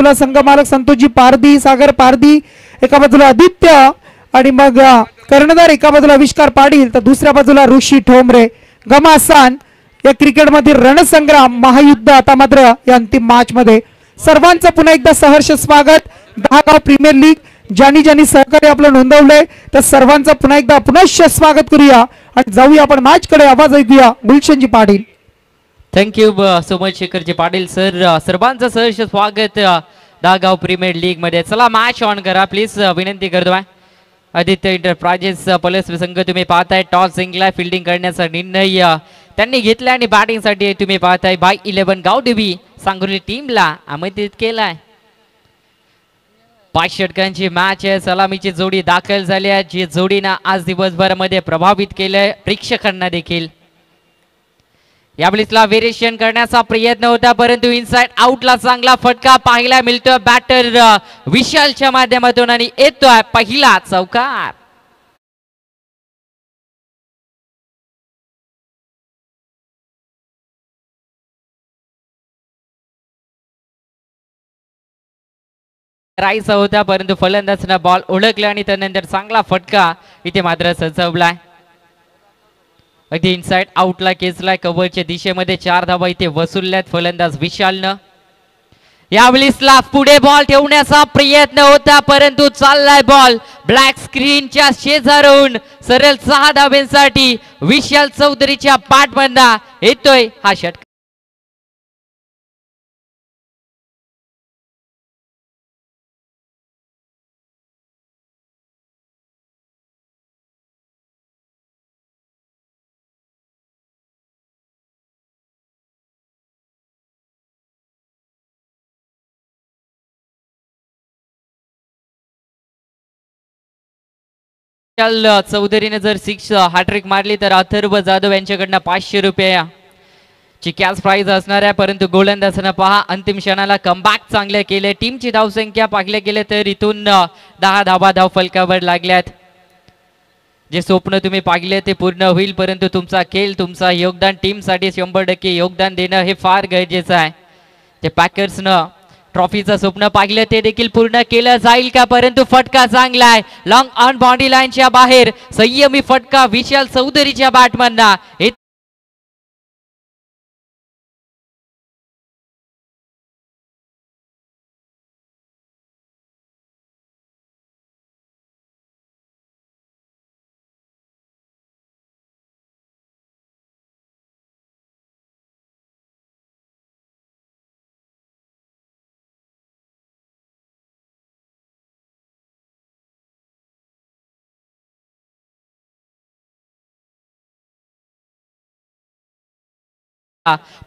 बाजूला संघ मालक संतोषजी पारधी, सागर पारधी, एका बाजूला आदित्य आणि मग कर्णधार एका बाजूला आविष्कार पाटील तर दुसऱ्या बाजूला ऋषी ठोंबरे. घमासान या क्रिकेटमधील रणसंग्राम महायुद्ध आता मात्र या अंतिम मॅच मध्ये सर्वांचं पुन्हा एकदा सहर्ष स्वागत. दहागाव प्रीमियर लीग ज्यांनी सहकार्य आपलं नोंदवलंय तर सर्वांचं पुन्हा एकदा पुनश्च स्वागत करूया आणि जाऊया आपण मॅच कडे. आवाज ऐकूया Gulshanji Patil. Thank you so much Shekharji Patil sir. सर्वांचं सहर्ष स्वागत दहागाव प्रीमियर लीग मध्ये. चला मॅच ऑन करा प्लीज विनंती करतोय. आदित्य एंटरप्राइजेस पलस संघ तुम्ही पाहताय टॉस जिंकलाय. फिल्डिंग करण्याचा निर्णय त्यांनी घेतला आणि बॅटिंग साठी तुम्ही पाहताय बाय 11 गावदेवी सांगोली टीमला आमंत्रित केलाय. 5 षटकांची मॅच आहे. सलामीची जोडी दाखल झाली आहे जी जोडीनं आज दिवसभरामध्ये प्रभावित केलंय प्रेक्षकांना देखील. यावेळेसला व्हेरिएशन करण्याचा प्रयत्न होता परंतु इनसाइड आउटला चांगला फटका पाहायला मिळतोय बॅटर विशालच्या माध्यमातून आणि येतोय पहिला चौकार. राहायचा होता परंतु फलंदाजाने बॉल ओळखला आणि त्यानंतर चांगला फटका इथे मात्र सजवलाय. अगदी इनसाइड आउटला केसलाय. कव्हरच्या दिशेमध्ये 4 धावा इथे वसूलल्यात फलंदाज विशालनं. यावेळेसला पुढे बॉल ठेवण्याचा प्रयत्न होता परंतु चाललाय बॉल ब्लॅक स्क्रीनच्या शेजारून सरळ 6 धाब्यांसाठी विशाल चौधरीच्या बॅटमधनं येतोय हा षटकार. विशाल चौधरीने जर 6 हॅट्रिक मारली तर अथर्व जाधव यांच्याकडनं 500 रुपयाची कॅश प्राइज असणार आहे. परंतु गोलंदाजानं पहा अंतिम क्षणाला कमबॅक चांगले केले. टीमची धावसंख्या पाहिले गेले तर इथून 10 धावा धाव फलकावर लागल्यात. जे स्वप्न तुम्ही पाहिले ते पूर्ण होईल परंतु तुमचा खेळ तुमचा योगदान टीमसाठी 100% योगदान देणं हे फार गरजेचं आहे. ते पॅकर्सनं ट्रॉफीचं स्वप्न पाहिलं ते देखील पूर्ण केलं जाईल का परंतु फटका चांगला आहे. लॉंग ऑन बाउंड्री लाईनच्या बाहेर संयमी फटका विशाल चौधरीच्या बॅटमधनं.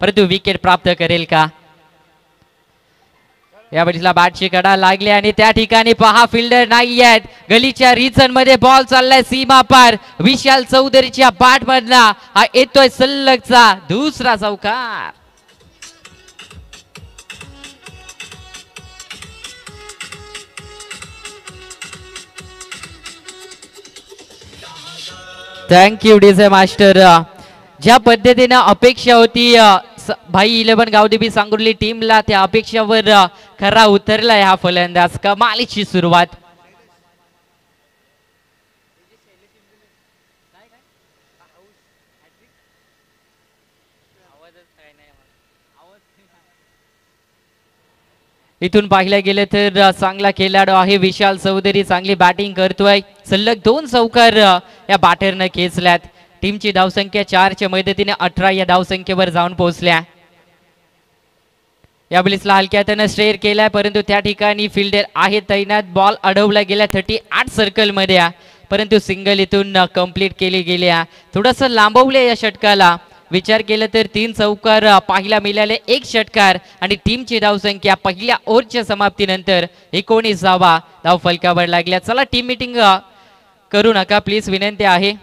परंतु विकेट प्राप्त करेल का. यावेळेला बॅटची कडा लागली आणि त्या ठिकाणी पहा फिल्डर नाही आहेत. गलीच्या रिजन मध्ये बॉल चाललाय सीमा पार विशाल चौधरीच्या बॅट मधला हा येतोय सलगचा दुसरा चौकार. Thank you DJ master. ज्या पद्धतीने अपेक्षा होती भाई 11 गावदेवी सांगोली टीमला त्या अपेक्षावर खरा उतरलाय हा फलंदाज. कमालीची सुरुवात. इथून पाहिलं गेलं तर चांगला खेळाडू आहे विशाल चौधरी. चांगली बॅटिंग करतोय. सलग 2 चौकार या बॅटरनं खेचल्यात. टीमची धावसंख्या 4च्या मदतीने 18 या धावसंख्येवर जाऊन पोहोचल्या. यावेळेसला हलक्यातनं स्ट्रेअर केलाय परंतु त्या ठिकाणी फिल्डर आहे तैनात. बॉल अडवला गेला 38 सर्कल मध्ये परंतु सिंगल इथून कंप्लीट केली गेल्या. थोडंसं लांबवल्या या षटकाला. विचार केला तर 3 चौकार पाहायला मिळाले 1 षटकार आणि टीमची धावसंख्या पहिल्या ओव्हरच्या समाप्तीनंतर 19 धावा धाव फलकावर लागल्या. चला टीम मीटिंग करू नका प्लीज विनंती आहे.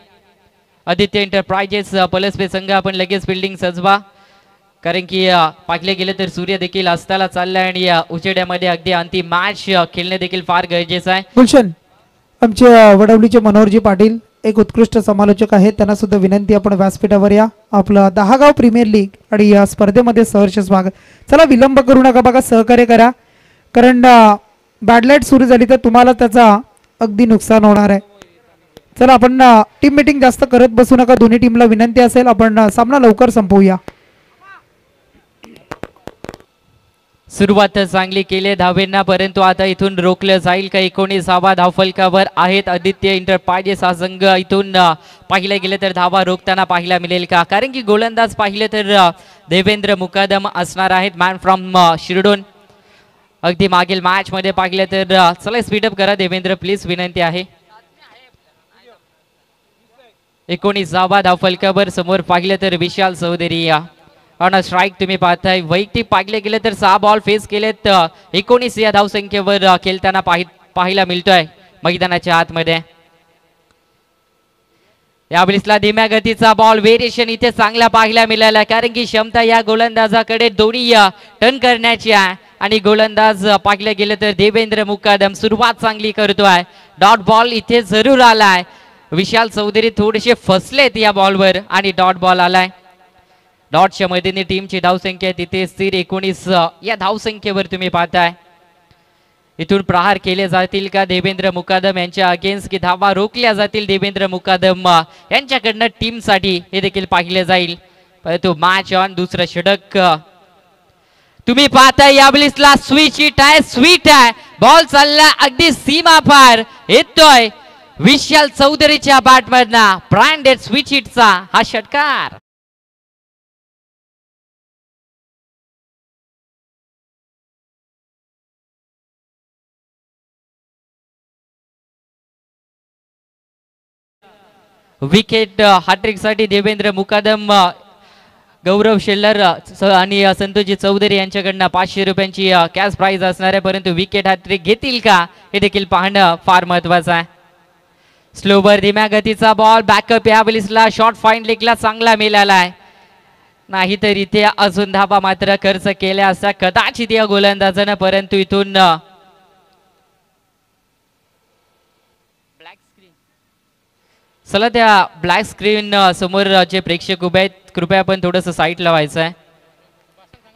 आदित्य एंटरप्राइजेस पलसपे संघ आपण लगेच फिल्डिंग सजवा कारण की पाहिले गेले तर सूर्य देखील अस्ताला चाललाय आणि उजेड्यामध्ये अगदी अंतिम मॅच खेळणे देखील फार गरजेचं आहे. गुलशन आमचे वडवलीचे मनोहरजी पाटील एक उत्कृष्ट समालोचक आहेत. त्यांना सुद्धा विनंती आपण व्यासपीठावर या. आपलं दहागाव प्रीमियर लीग आणि या स्पर्धेमध्ये सहर्ष स्वागत. चला विलंब करू नका बघा सहकार्य करा. कारण बॅड लाईट सुरू झाली तर तुम्हाला त्याचा अगदी नुकसान होणार आहे. चला आपण टीम मीटिंग जास्त करत बसू नका. दोन्ही टीमला विनंती असेल आपण सामना लवकर संपवूया. सुरुवात चांगली केली धावेंना, परंतु आता इथून रोखलं जाईल का? 19 धावफलकावर आहेत आदित्य इंटरप्राइजेस हा संघ. इथून पाहिलं गेलं तर धावा रोखताना पाहायला मिळेल का? कारण की गोलंदाज पाहिलं तर देवेंद्र मुकादम असणार आहेत, मॅन फ्रॉम शिरडोन. अगदी मागील मॅच मध्ये पाहिलं तर चला स्पीडअप करा देवेंद्र प्लीज, विनंती आहे. 19 धावफलकावर समोर पाहिलं तर विशाल चौधरी ऑन स्ट्राईक तुम्ही पाहताय. वैयक्तिक पाहिले गेले तर 6 बॉल फेस केलेत. 19 या धावसंख्येवर खेळताना पाहायला मिळतोय मैदानाच्या आतमध्ये. या बॉलला धीम्या गतीचा बॉल व्हेरिएशन इथे चांगला पाहायला मिळाला, कारण की क्षमता या गोलंदाजाकडे दोन्ही टर्न करण्याची आहे. आणि गोलंदाज पाहिलं गेलं तर देवेंद्र मुकादम सुरुवात चांगली करतोय. डॉट बॉल इथे जरूर आलाय. विशाल चौधरी थोडेसे फसलेत या बॉलवर आणि डॉट बॉल आलाय. डॉटच्या मदतीने टीमची धावसंख्या तिथे स्थिर 19 या धावसंख्येवर तुम्ही पाहताय. इथून प्रहार केले जातील का देवेंद्र मुकादम यांच्या अगेन्स्ट, की धावा रोखल्या जातील देवेंद्र मुकादम यांच्याकडनं टीमसाठी, हे देखील पाहिले जाईल. परंतु मॅच ऑन दुसरं षटक तुम्ही पाहताय. या बॉलला स्वीट हिट आहे, स्वीट आहे. बॉल चालला अगदी सीमा पार, येतोय विशाल चौधरीच्या बॅटमधना ब्रँडेड स्विच हिटचा हा षटकार. विकेट हॅट्रिक साठी देवेंद्र मुकादम, गौरव शेल्लर आणि संतोषजी चौधरी यांच्याकडनं 500 रुपयांची कॅश प्राइज असणार आहे. परंतु विकेट हॅट्रिक घेतील का हे देखील पाहणं फार महत्वाचं आहे. स्लोवर धीम्या गतीचा बॉल बॅकअप या बॉलला शॉर्ट फाईन लेगला चांगला मिळाला आहे. नाहीतर इथे अजून धावा मात्र खर्च केल्या असता कदाचित या गोलंदाजानं. परंतु इथून चला त्या ब्लॅक स्क्रीन समोर जे प्रेक्षक उभे आहेत कृपया आपण थोडंसं साईट लावायचं आहे.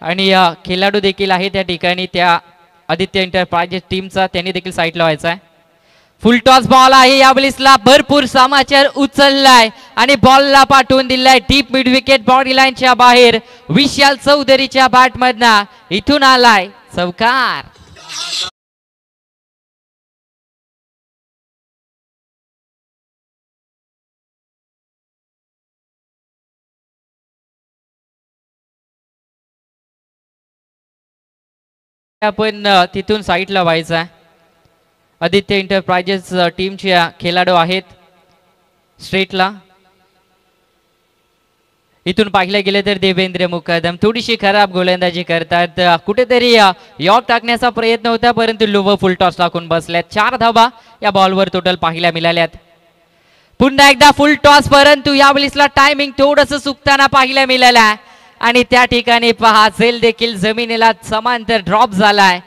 आणि खेळाडू देखील आहे त्या ठिकाणी त्या आदित्य इंटरप्राइजेस टीमचा, त्यांनी देखील साईट लावायचा आहे. फुल टॉस बॉल आहे. या बॉलला भरपूर समाचार उचललाय आणि बॉलला पाठवून दिलाय डीप मिड विकेट बॉडी लाईनच्या बाहेर. विशाल चौधरीच्या बॅटमधना इथून आलाय चौकार. आपण तिथून साईटला व्हायचा. आदित्य इंटरप्राइजेस टीमच्या खेळाडू आहेत स्ट्रेटला. इथून पाहिलं गेलं तर देवेंद्र मुकादम थोडीशी खराब गोलंदाजी करतात. कुठेतरी यॉर्क टाकण्याचा प्रयत्न होता, परंतु लोवर फुल टॉस टाकून बसल्यात. 4 धावा या बॉलवर टोटल पाहायला मिळाल्यात. पुन्हा एकदा फुल टॉस, परंतु या बॉलला टायमिंग थोडंसं चुकताना पाहायला मिळाला आणि त्या ठिकाणी पहा झेल देखील जमिनीला समांतर ड्रॉप झालाय.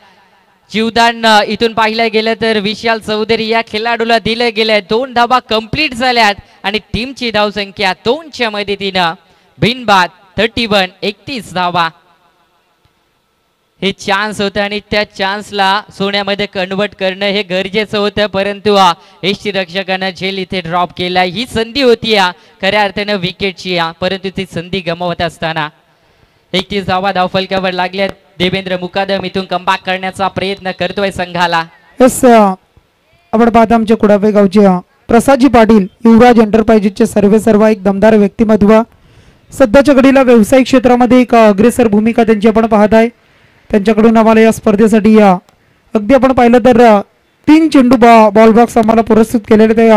जीवदान इथून पाहिलं गेलं तर विशाल चौधरी या खेळाडूला दिलं गेलंय. 2 धावा कंप्लीट झाल्यात आणि टीमची धावसंख्या 2च्या मदतीनं बिनबाद 31 धावा. हे चान्स होतं आणि त्या चान्सला सोन्यामध्ये कन्वर्ट करणं हे गरजेचं होतं, परंतु यष्टीरक्षकानं झेल इथे ड्रॉप केला. ही संधी होती खऱ्या अर्थानं विकेटची, परंतु ती संधी गमावत असताना 31 धावा धावफलकावर लागल्यात. देवेंद्र मुकादम इथून कमबॅक करण्याचा प्रयत्न करतोय संघाला. यस आपण पाहता आमच्या कुडापे गावचे प्रसादजी पाटील युवराज एंटरप्राइजेसचे सर्व एक दमदार व्यक्तिमत्व. सध्याच्या घडीला व्यावसायिक क्षेत्रामध्ये एक अग्रेसर भूमिका त्यांची आपण पाहत आहे. त्यांच्याकडून आम्हाला या स्पर्धेसाठी अगदी आपण पाहिलं तर 3 चेंडू बॉल बॉक्स आम्हाला पुरस्कृत केलेले ते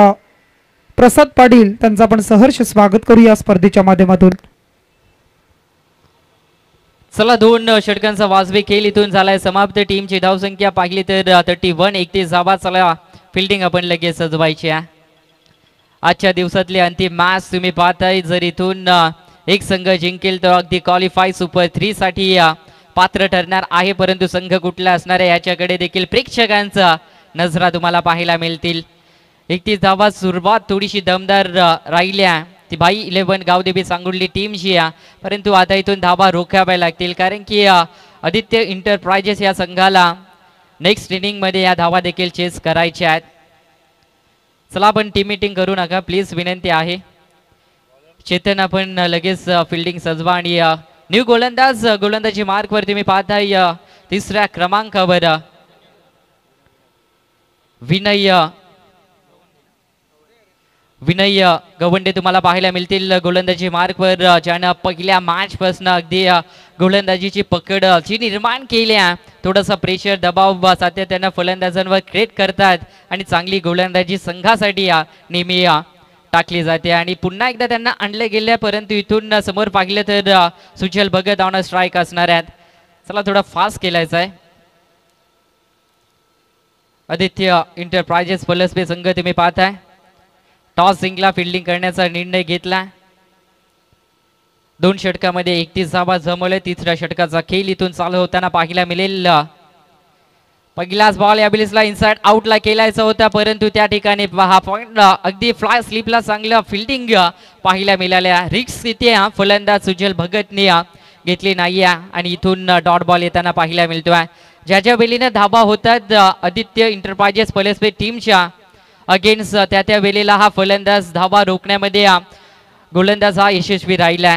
प्रसाद पाटील, त्यांचं आपण सहर्ष स्वागत करू या स्पर्धेच्या माध्यमातून. चला 2 षटकांचा वाजवी खेळ इथून झालाय समाप्त. टीमची धावसंख्या पाहिली तर 31 धावा. चला फिल्डिंग आपण लगेच सजवायची आहे. आजच्या दिवसातली अंतिम मॅच तुम्ही पाहताय. जर इथून एक संघ जिंकेल तर अगदी क्वालिफाय सुपर 3 साठी पात्र ठरणार आहे, परंतु संघ कुठला असणार आहे याच्याकडे देखील प्रेक्षकांचा नजरा तुम्हाला पाहायला मिळतील. 31 धावा सुरुवात थोडीशी दमदार राहिल्या ती भाई 11 गावदेवी सांगुर्ली टीमची, परंतु आता इथून धावा रोखाव्या लागतील, कारण की आदित्य इंटरप्राइजेस या संघाला नेक्स्ट इनिंग मध्ये या धावा देखील चेस करायच्या आहेत. चला आपण टीम मीटिंग करू नका प्लीज, विनंती आहे. चेतन आपण लगेच फिल्डिंग सजवा आणि न्यू गोलंदाजी मार्कवर तुम्ही पाहताय तिसऱ्या क्रमांकावर विनय गवंडे तुम्हाला पाहायला मिळतील गोलंदाजी मार्कवर, ज्यानं पहिल्या मॅच पासून अगदी गोलंदाजीची पकड जी निर्माण केली आहे. थोडासा प्रेशर दबाव सातत्यानं फलंदाजांवर क्रिएट करतात आणि चांगली गोलंदाजी संघासाठी नेहमी टाकली जाते आणि पुन्हा एकदा त्यांना आणले गेले. परंतु इथून समोर पाहिलं तर सुजल भगत ऑन स्ट्राईक असणार आहेत. चला थोडा फास्ट केलायचा आहे. आदित्य इंटरप्राइजेस पलसबे संघ तुम्ही पाहताय टॉस जिंकला, फिल्डिंग करण्याचा निर्णय घेतला. 2 षटकामध्ये 31 धावा जमवले. तिसऱ्या षटकाचा खेळ इथून चालू होताना पाहायला मिळेल. पहिलाच बॉल या बिलिसला इनसाइड आउटला केलायचा होता, परंतु त्या ठिकाणी हा पॉइंट अगदी फ्लाय स्लिपला चांगलं फिल्डिंग पाहायला मिळाल्या. रिक्स इथे फलंदाज सुजल भगतने घेतली नाही आणि इथून डॉट बॉल येताना पाहायला मिळतोय. ज्या वेळेला धावा होतात आदित्य इंटरप्राइजेस पलसबे टीमच्या अगेन्स्ट, त्या वेळेला हा फलंदाज धावा रोखण्यामध्ये गोलंदाज हा यशस्वी राहिला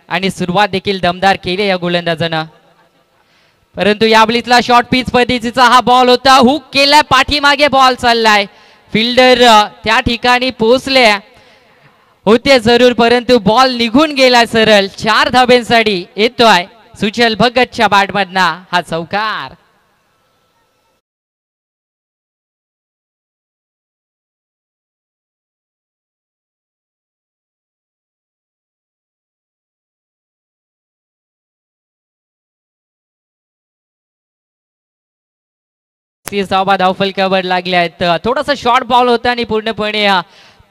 आणि सुरुवात देखील दमदार केली या गोलंदाजानं. परंतु या बॉलला शॉर्ट पिच पद्धतीचा हा बॉल होता, हुक केलाय, पाठीमागे बॉल चाललाय. फिल्डर त्या ठिकाणी पोहोचले होते जरूर, परंतु बॉल निघून गेला सरळ. 4 धाब्यांसाठी येतोय सुजल भगतच्या बॅटमधना हा चौकार. धावफलकावर लागले आहेत. थोडासा शॉर्ट बॉल होता आणि पूर्णपणे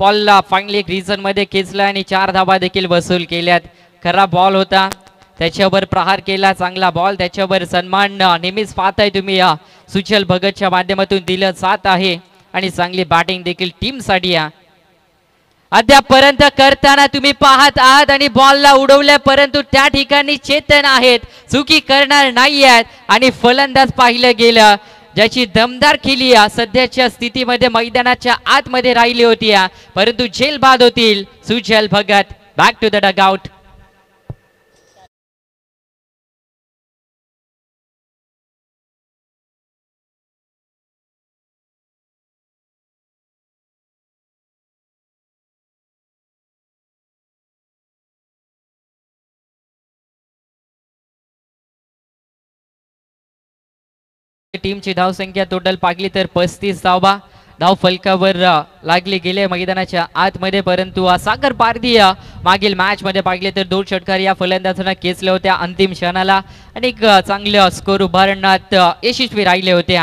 बॉलला फायनली एक रिझन मध्ये खेचला आणि 4 धावा देखील वसूल केल्यात. खरा बॉल होता, त्याच्यावर प्रहार केला, चांगला बॉल, त्याच्यावर सन्मान नेहमीच पाहताय तुम्ही सुजल भगतच्या माध्यमातून दिलं जात आहे आणि चांगली बॅटिंग देखील टीम साठी अद्यापर्यंत करताना तुम्ही पाहत आहात आणि बॉलला उडवल्या, परंतु त्या ठिकाणी चेतन आहेत, चुकी करणार नाही आहेत आणि फलंदाज पाहिलं गेलं ज्याची दमदार खेळी सध्याच्या स्थितीमध्ये मैदानाच्या आतमध्ये राहिली होती, परंतु झेल बाद होतील Sujal Bhagat. Back to the dugout. टीमची धावसंख्या टोटल पाहिली तर 35 धावा धाव फलकावर लागले गेले मैदानाच्या आतमध्ये, परंतु सागर पारधी मागील मॅच मध्ये पाहिले तर 2 षटकार या फलंदाजांना खेचल्या होत्या अंतिम क्षणाला आणि चांगले स्कोर उभारण्यात यशस्वी राहिले होते.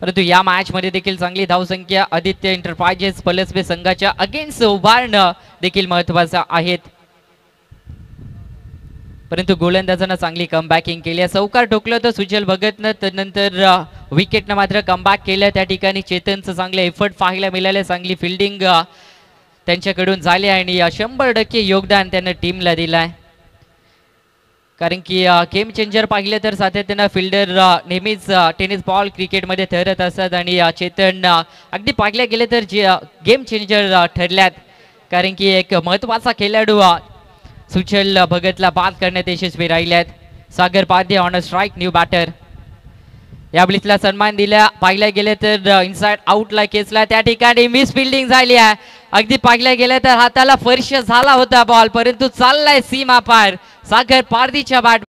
परंतु या मॅच मध्ये देखील चांगली धावसंख्या आदित्य इंटरप्राइजेस पलसबे संघाच्या अगेन्स्ट उभारणं देखील महत्वाचं आहेत. परंतु गोलंदाजांना चांगली कमबॅकिंग केली, चौकार ठोकलं तर सुजल भगतनं, त्यानंतर विकेटनं मात्र कमबॅक केलं. त्या ठिकाणी चेतनचं चांगले एफर्ट पाहायला मिळाले, चांगली फिल्डिंग त्यांच्याकडून झाली आणि 100% योगदान त्यांना टीमला दिलाय. कारण की गेम चेंजर पाहिलं तर सातत्यानं फिल्डर नेहमीच टेनिस बॉल क्रिकेटमध्ये ठरत असतात आणि चेतन अगदी पाहिल्या गेले तर गेम चेंजर ठरल्यात, कारण की एक महत्वाचा खेळाडू सुजल भगतला बाद करण्यात यशस्वी राहिल्यात. Sagar Padhye on a strike, new batter. या बॉलला सन्मान दिला, पाहिल्या गेले तर इनसाइड आउटला खेचला, त्या ठिकाणी मिस फिल्डिंग झाली आहे. अगदी पाहिल्या गेलं तर हाताला स्पर्श झाला होता बॉल, परंतु चाललाय सीमा पार सागर पारधीच्या बॅट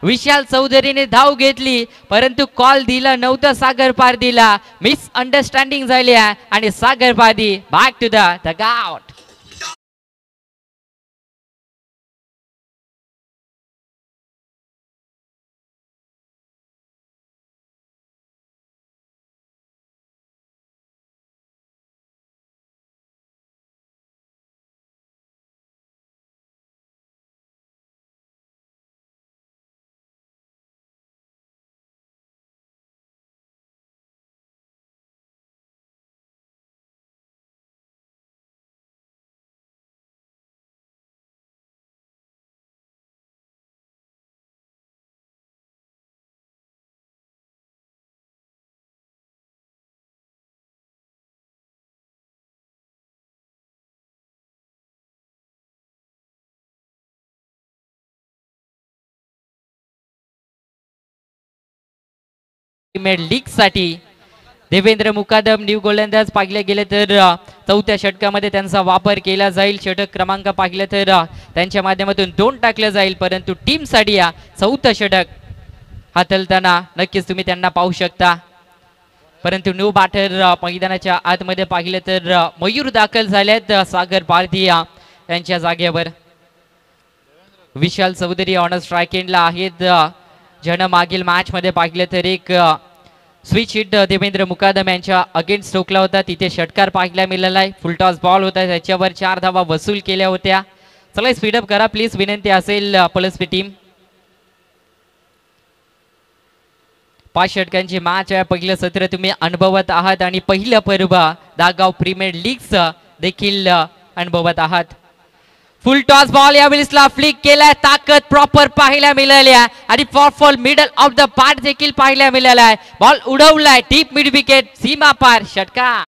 विशाल चौधरीने धाव घेतली परंतु कॉल दिला नव्हता सागर पारदीला. मिसअंडरस्टँडिंग झाली आहे आणि Sagar Pardi back to the dugout. Premier league साठी देवेंद्र मुकादम न्यू गोलंदाज पाहिले गेले तर चौथ्या षटकामध्ये त्यांचा वापर केला जाईल. षटक क्रमांक पाहिले तर त्यांच्या माध्यमातून 2 टाकलं जाईल परंतु टीम साठी या चौथं षटक हातलताना नक्कीच तुम्ही त्यांना पाहू शकता. परंतु नो बॅटर मैदानाच्या आतमध्ये पाहिले तर मयूर दाखल झालेत सागर पारधिया यांच्या जागेवर. विशाल चौधरी ऑन स्ट्राइक एंडला आहेत. ज्यानं मागील मॅच मध्ये पाहिले तर एक स्विच हिट देवेंद्र मुकादम यांच्या अगेन्स्ट ठोकला होता. तिथे षटकार पाहायला मिळाला आहे. फुलटॉस बॉल होता त्याच्यावर 4 धावा वसूल केल्या होत्या. चला स्पीडअप करा प्लीज विनंती असेल पलसपी टीम. 5 षटकांची मॅच आहे. पहिलं सत्र तुम्ही अनुभवत आहात आणि पहिलं पर्व दागाव प्रीमियर लीग देखील अनुभवत आहात. फुल टॉस बॉल यावेळेसला फ्लिक केलाय. ताकद प्रॉपर पाहायला मिळाली आहे आणि fall middle of the bat देखील पाहायला मिळाला आहे. बॉल उडवलाय डीप मिड विकेट सीमा पार षटकार.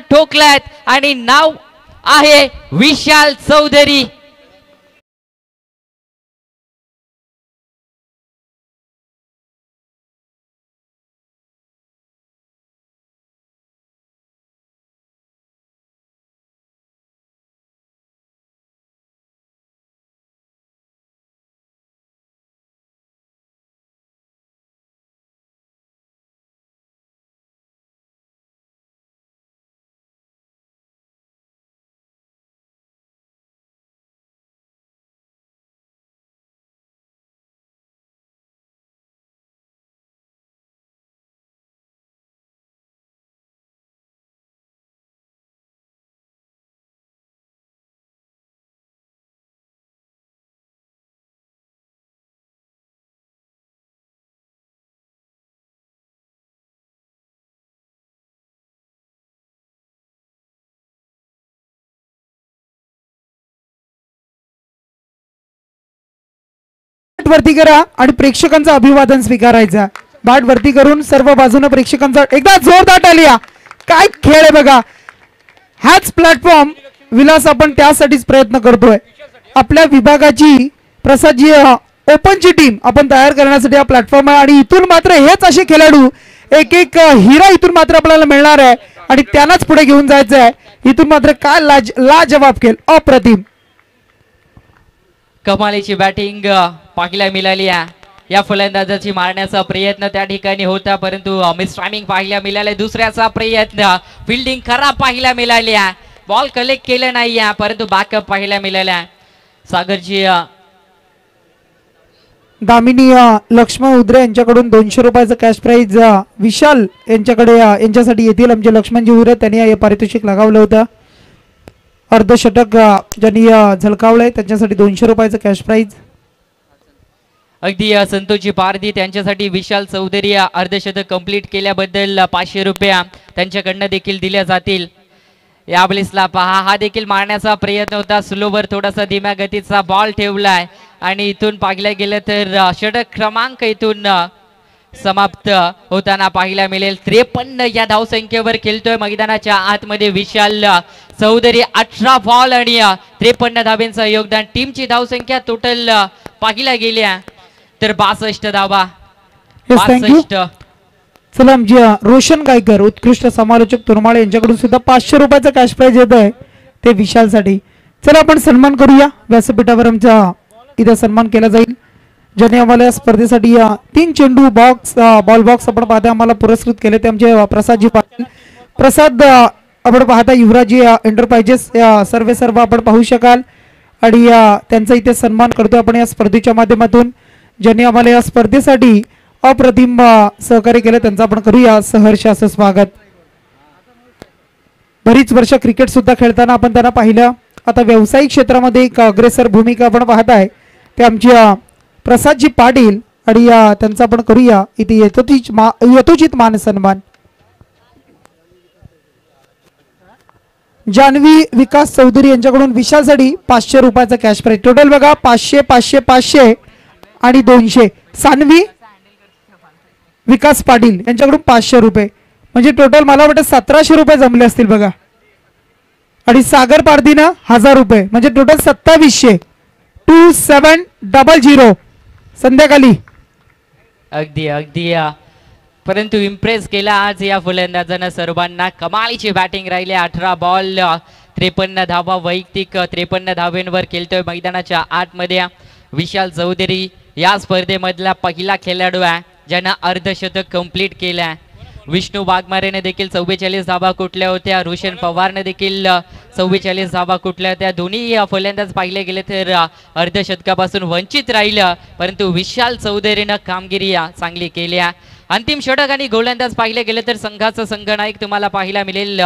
ठोकलात आणि नाव आहे विशाल चौधरी. वरती करा आणि प्रेक्षकांचं अभिवादन स्वीकारायचं. बाट वरती करून सर्व बाजूने प्रेक्षकांचा एकदा जोरदार टाळ्या. काय खेळ आहे बघा. हाच प्लॅटफॉर्म विलास आपण त्यासाठीच प्रयत्न करतोय. आपल्या विभागाची प्रसादजी ओपनची टीम आपण तयार करण्यासाठी हा प्लॅटफॉर्म आहे आणि इथून मात्र हेच असे खेळाडू एक एक हिरा इथून मात्र आपल्याला मिळणार आहे आणि त्यांनाच पुढे घेऊन जायचं आहे. इथून मात्र काय लाजवाब खेळ अप्रतिम. कमालीची बॅटिंग पाहायला मिळाली आहे. या फलंदाजाची मारण्याचा प्रयत्न त्या ठिकाणी होता परंतु मिस टायमिंग पाहायला मिळाले. दुसऱ्याचा प्रयत्न फिल्डिंग खराब पाहायला मिळाली आहे. बॉल कलेक्ट केलं नाही आहे परंतु बॅकअप पाहायला मिळाला. सागरजी दामिनी लक्ष्मण उद्रे यांच्याकडून 200 रुपयाचं कॅश प्राइज विशाल यांच्याकडे यांच्यासाठी येतील. आमचे लक्ष्मणजी उद्रे त्यांनी हे पारितोषिक लगावलं होतं. अर्धशतक ज्यांनी झळकावलंय त्यांच्यासाठी 200 रुपयाचं कॅश प्राइज. अगदी संतोषजी पारधी त्यांच्यासाठी विशाल चौधरी अर्धशतक कंप्लीट केल्याबद्दल 500 रुपये त्यांच्याकडनं देखील दिल्या जातील. या बॉलिसला पहा, हा देखील मारण्याचा प्रयत्न होता. स्लोवर थोडासा धीम्या गतीचा बॉल ठेवलाय आणि इथून पाहिलं गेलं तर षटक क्रमांक इथून समाप्त होताना पाहायला मिळेल. 53 या धावसंख्येवर खेळतोय मैदानाच्या आतमध्ये विशाल चौधरी. 18 बॉल आणि 53 धावांचं योगदान. टीमची धावसंख्या टोटल पाहिला गेल्या तर 62 धावा. 62. चला आमचे रोशन गायकर उत्कृष्ट समालोचक तुरमाळे यांच्याकडून सुद्धा 500 रुपयाचा कॅश प्राइज येत आहे ते विशालसाठी. चला आपण सन्मान करूया. व्यासपीठावर आमचा इथं सन्मान केला जाईल. ज्याने आम्हाला या स्पर्धेसाठी 3 चेंडू बॉक्स बॉल बॉक्स आपण पाहता आम्हाला पुरस्कृत केले ते आमचे प्रसादजी पाटील. प्रसाद आपण पाहता युवराजी एंटरप्राइजेस सर्व आपण पाहू शकाल आणि त्यांचा इथे सन्मान करतो आपण या स्पर्धेच्या माध्यमातून. ज्यांनी आम्हाला या स्पर्धेसाठी अप्रतिम सहकार्य केलं त्यांचं आपण करूया सहर्ष असं स्वागत. बरीच वर्ष क्रिकेट सुद्धा खेळताना आपण त्यांना पाहिलं. आता व्यावसायिक क्षेत्रामध्ये एक अग्रेसर भूमिका आपण पाहताय ते आमच्या प्रसादजी पाटील आणि त्यांचा आपण करूया इथे यथोचित मान सन्मान. जान्हवी विकास चौधरी यांच्याकडून विशालसाठी 500 रुपयाचा कॅश प्राइज. टोटल बघा 500 500 500 आणि 200. सान्वी विकास पाटील यांच्याकडून 500 रुपये म्हणजे टोटल मला वाटतं 1700 रुपये जमले असतील बघा. आणि सागर पारधीनं 1000 रुपये म्हणजे टोटल 2700. 2700 संध्याकाळी. अगदी अगदी परंतु इम्प्रेस केला आज या फलंदाजानं सर्वांना. कमालीची बॅटिंग राहिली. 18 बॉल 53 धावा. वैयक्तिक 53 धावेंवर खेळतोय मैदानाच्या आतमध्ये विशाल चौधरी. या स्पर्धेमधला पहिला खेळाडू आहे ज्यानं अर्धशतक कंप्लीट केलं. विष्णू वाघमारेने देखील 44 धावा कुठल्या होत्या. रोशन पवारने देखील 44 धावा कुठल्या होत्या. दोन्ही फलंदाज पाहिले गेले तर अर्धशतकापासून वंचित राहिलं परंतु विशाल चौधरीनं कामगिरी चांगली केली. अंतिम षटक आणि गोलंदाज पाहिले गेले तर संघाचा संघनायक तुम्हाला पाहायला मिळेल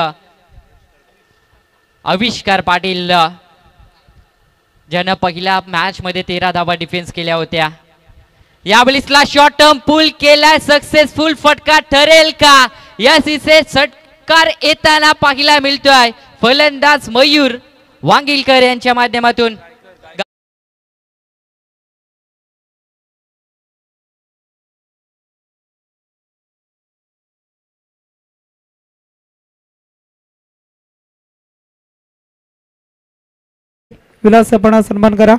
आविष्कार पाटील ज्यानं पहिल्या मॅच मध्ये 13 धावा डिफेन्स केल्या होत्या. या बॉलिसला शॉर्ट टर्म पुल केलाय. सक्सेसफुल फटका ठरेल का? यस इथे षटकार येताना पाहायला मिळतोय. फलंदाज मयूर वांगिलकर यांच्या माध्यमातून. विलासपणा सन्मान करा.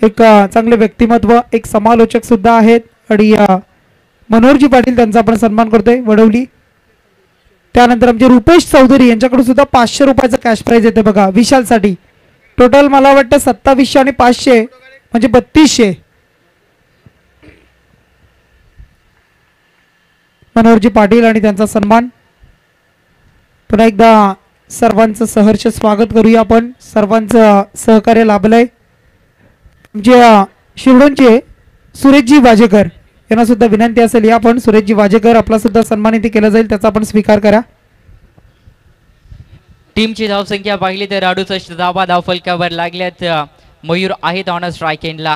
एक चांगले व्यक्तिमत्व एक समालोचक सुद्धा आहेत आणि मनोहरजी पाटील त्यांचा आपण सन्मान करतोय वडवली. त्यानंतर आमचे रुपेश चौधरी यांच्याकडून सुद्धा 500 रुपयाचा कॅश प्राइज येते बघा विशालसाठी. टोटल मला वाटतं 2700 आणि 500 म्हणजे 3200. मनोहरजी पाटील आणि त्यांचा सन्मान. पुन्हा एकदा सर्वांचं सहर्ष स्वागत करूया आपण. सर्वांचं सहकार्य लाभलंय. जे शिवडोनचे सुरेशजी वाजेकर यांना सुद्धा विनंती असेल या पण सुरेशजी वाजेकर आपला सुद्धा सन्मानित केला जाईल त्याचा आपण स्वीकार करा. टीमची धावसंख्या पाहिली तर 68 धावा धावफलकावर लागल्यात. मयूर आहेत ऑन स्ट्राइक एंडला.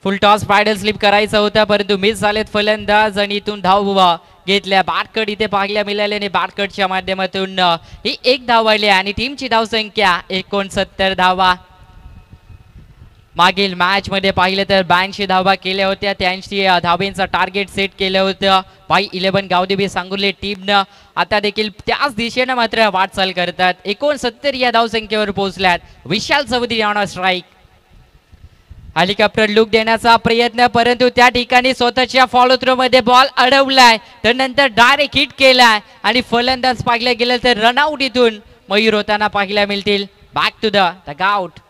फुल टॉस पॅडल स्लिप करायचा होता परंतु मिस झालेत फलंदाज आणि इथून धाव घेतल्या. बाटकट इथे पाहायला मिळाल्याने बाटकटच्या माध्यमातून ही 1 धाव आली आणि टीमची धावसंख्या 69 धावा. मागील मॅच मध्ये पाहिलं तर 82 धावा केल्या होत्या. 83 धावेंचा टार्गेट सेट केलं होतं बाय 11 गावदेवी सांगुर्ले टीमनं. आता देखील त्याच दिशेनं मात्र वाटचाल करतात. 69 या धावसंख्येवर पोहोचल्यात. Vishal Chaudhary on strike. Helicopter look देण्याचा प्रयत्न परंतु त्या ठिकाणी स्वतःच्या फॉलो थ्रो मध्ये बॉल अडवलाय तर नंतर डायरेक्ट हिट केलाय आणि फलंदाज पाहिलं गेलं तर रनआउट इथून मयूर होताना पाहायला मिळतील. Back to the out.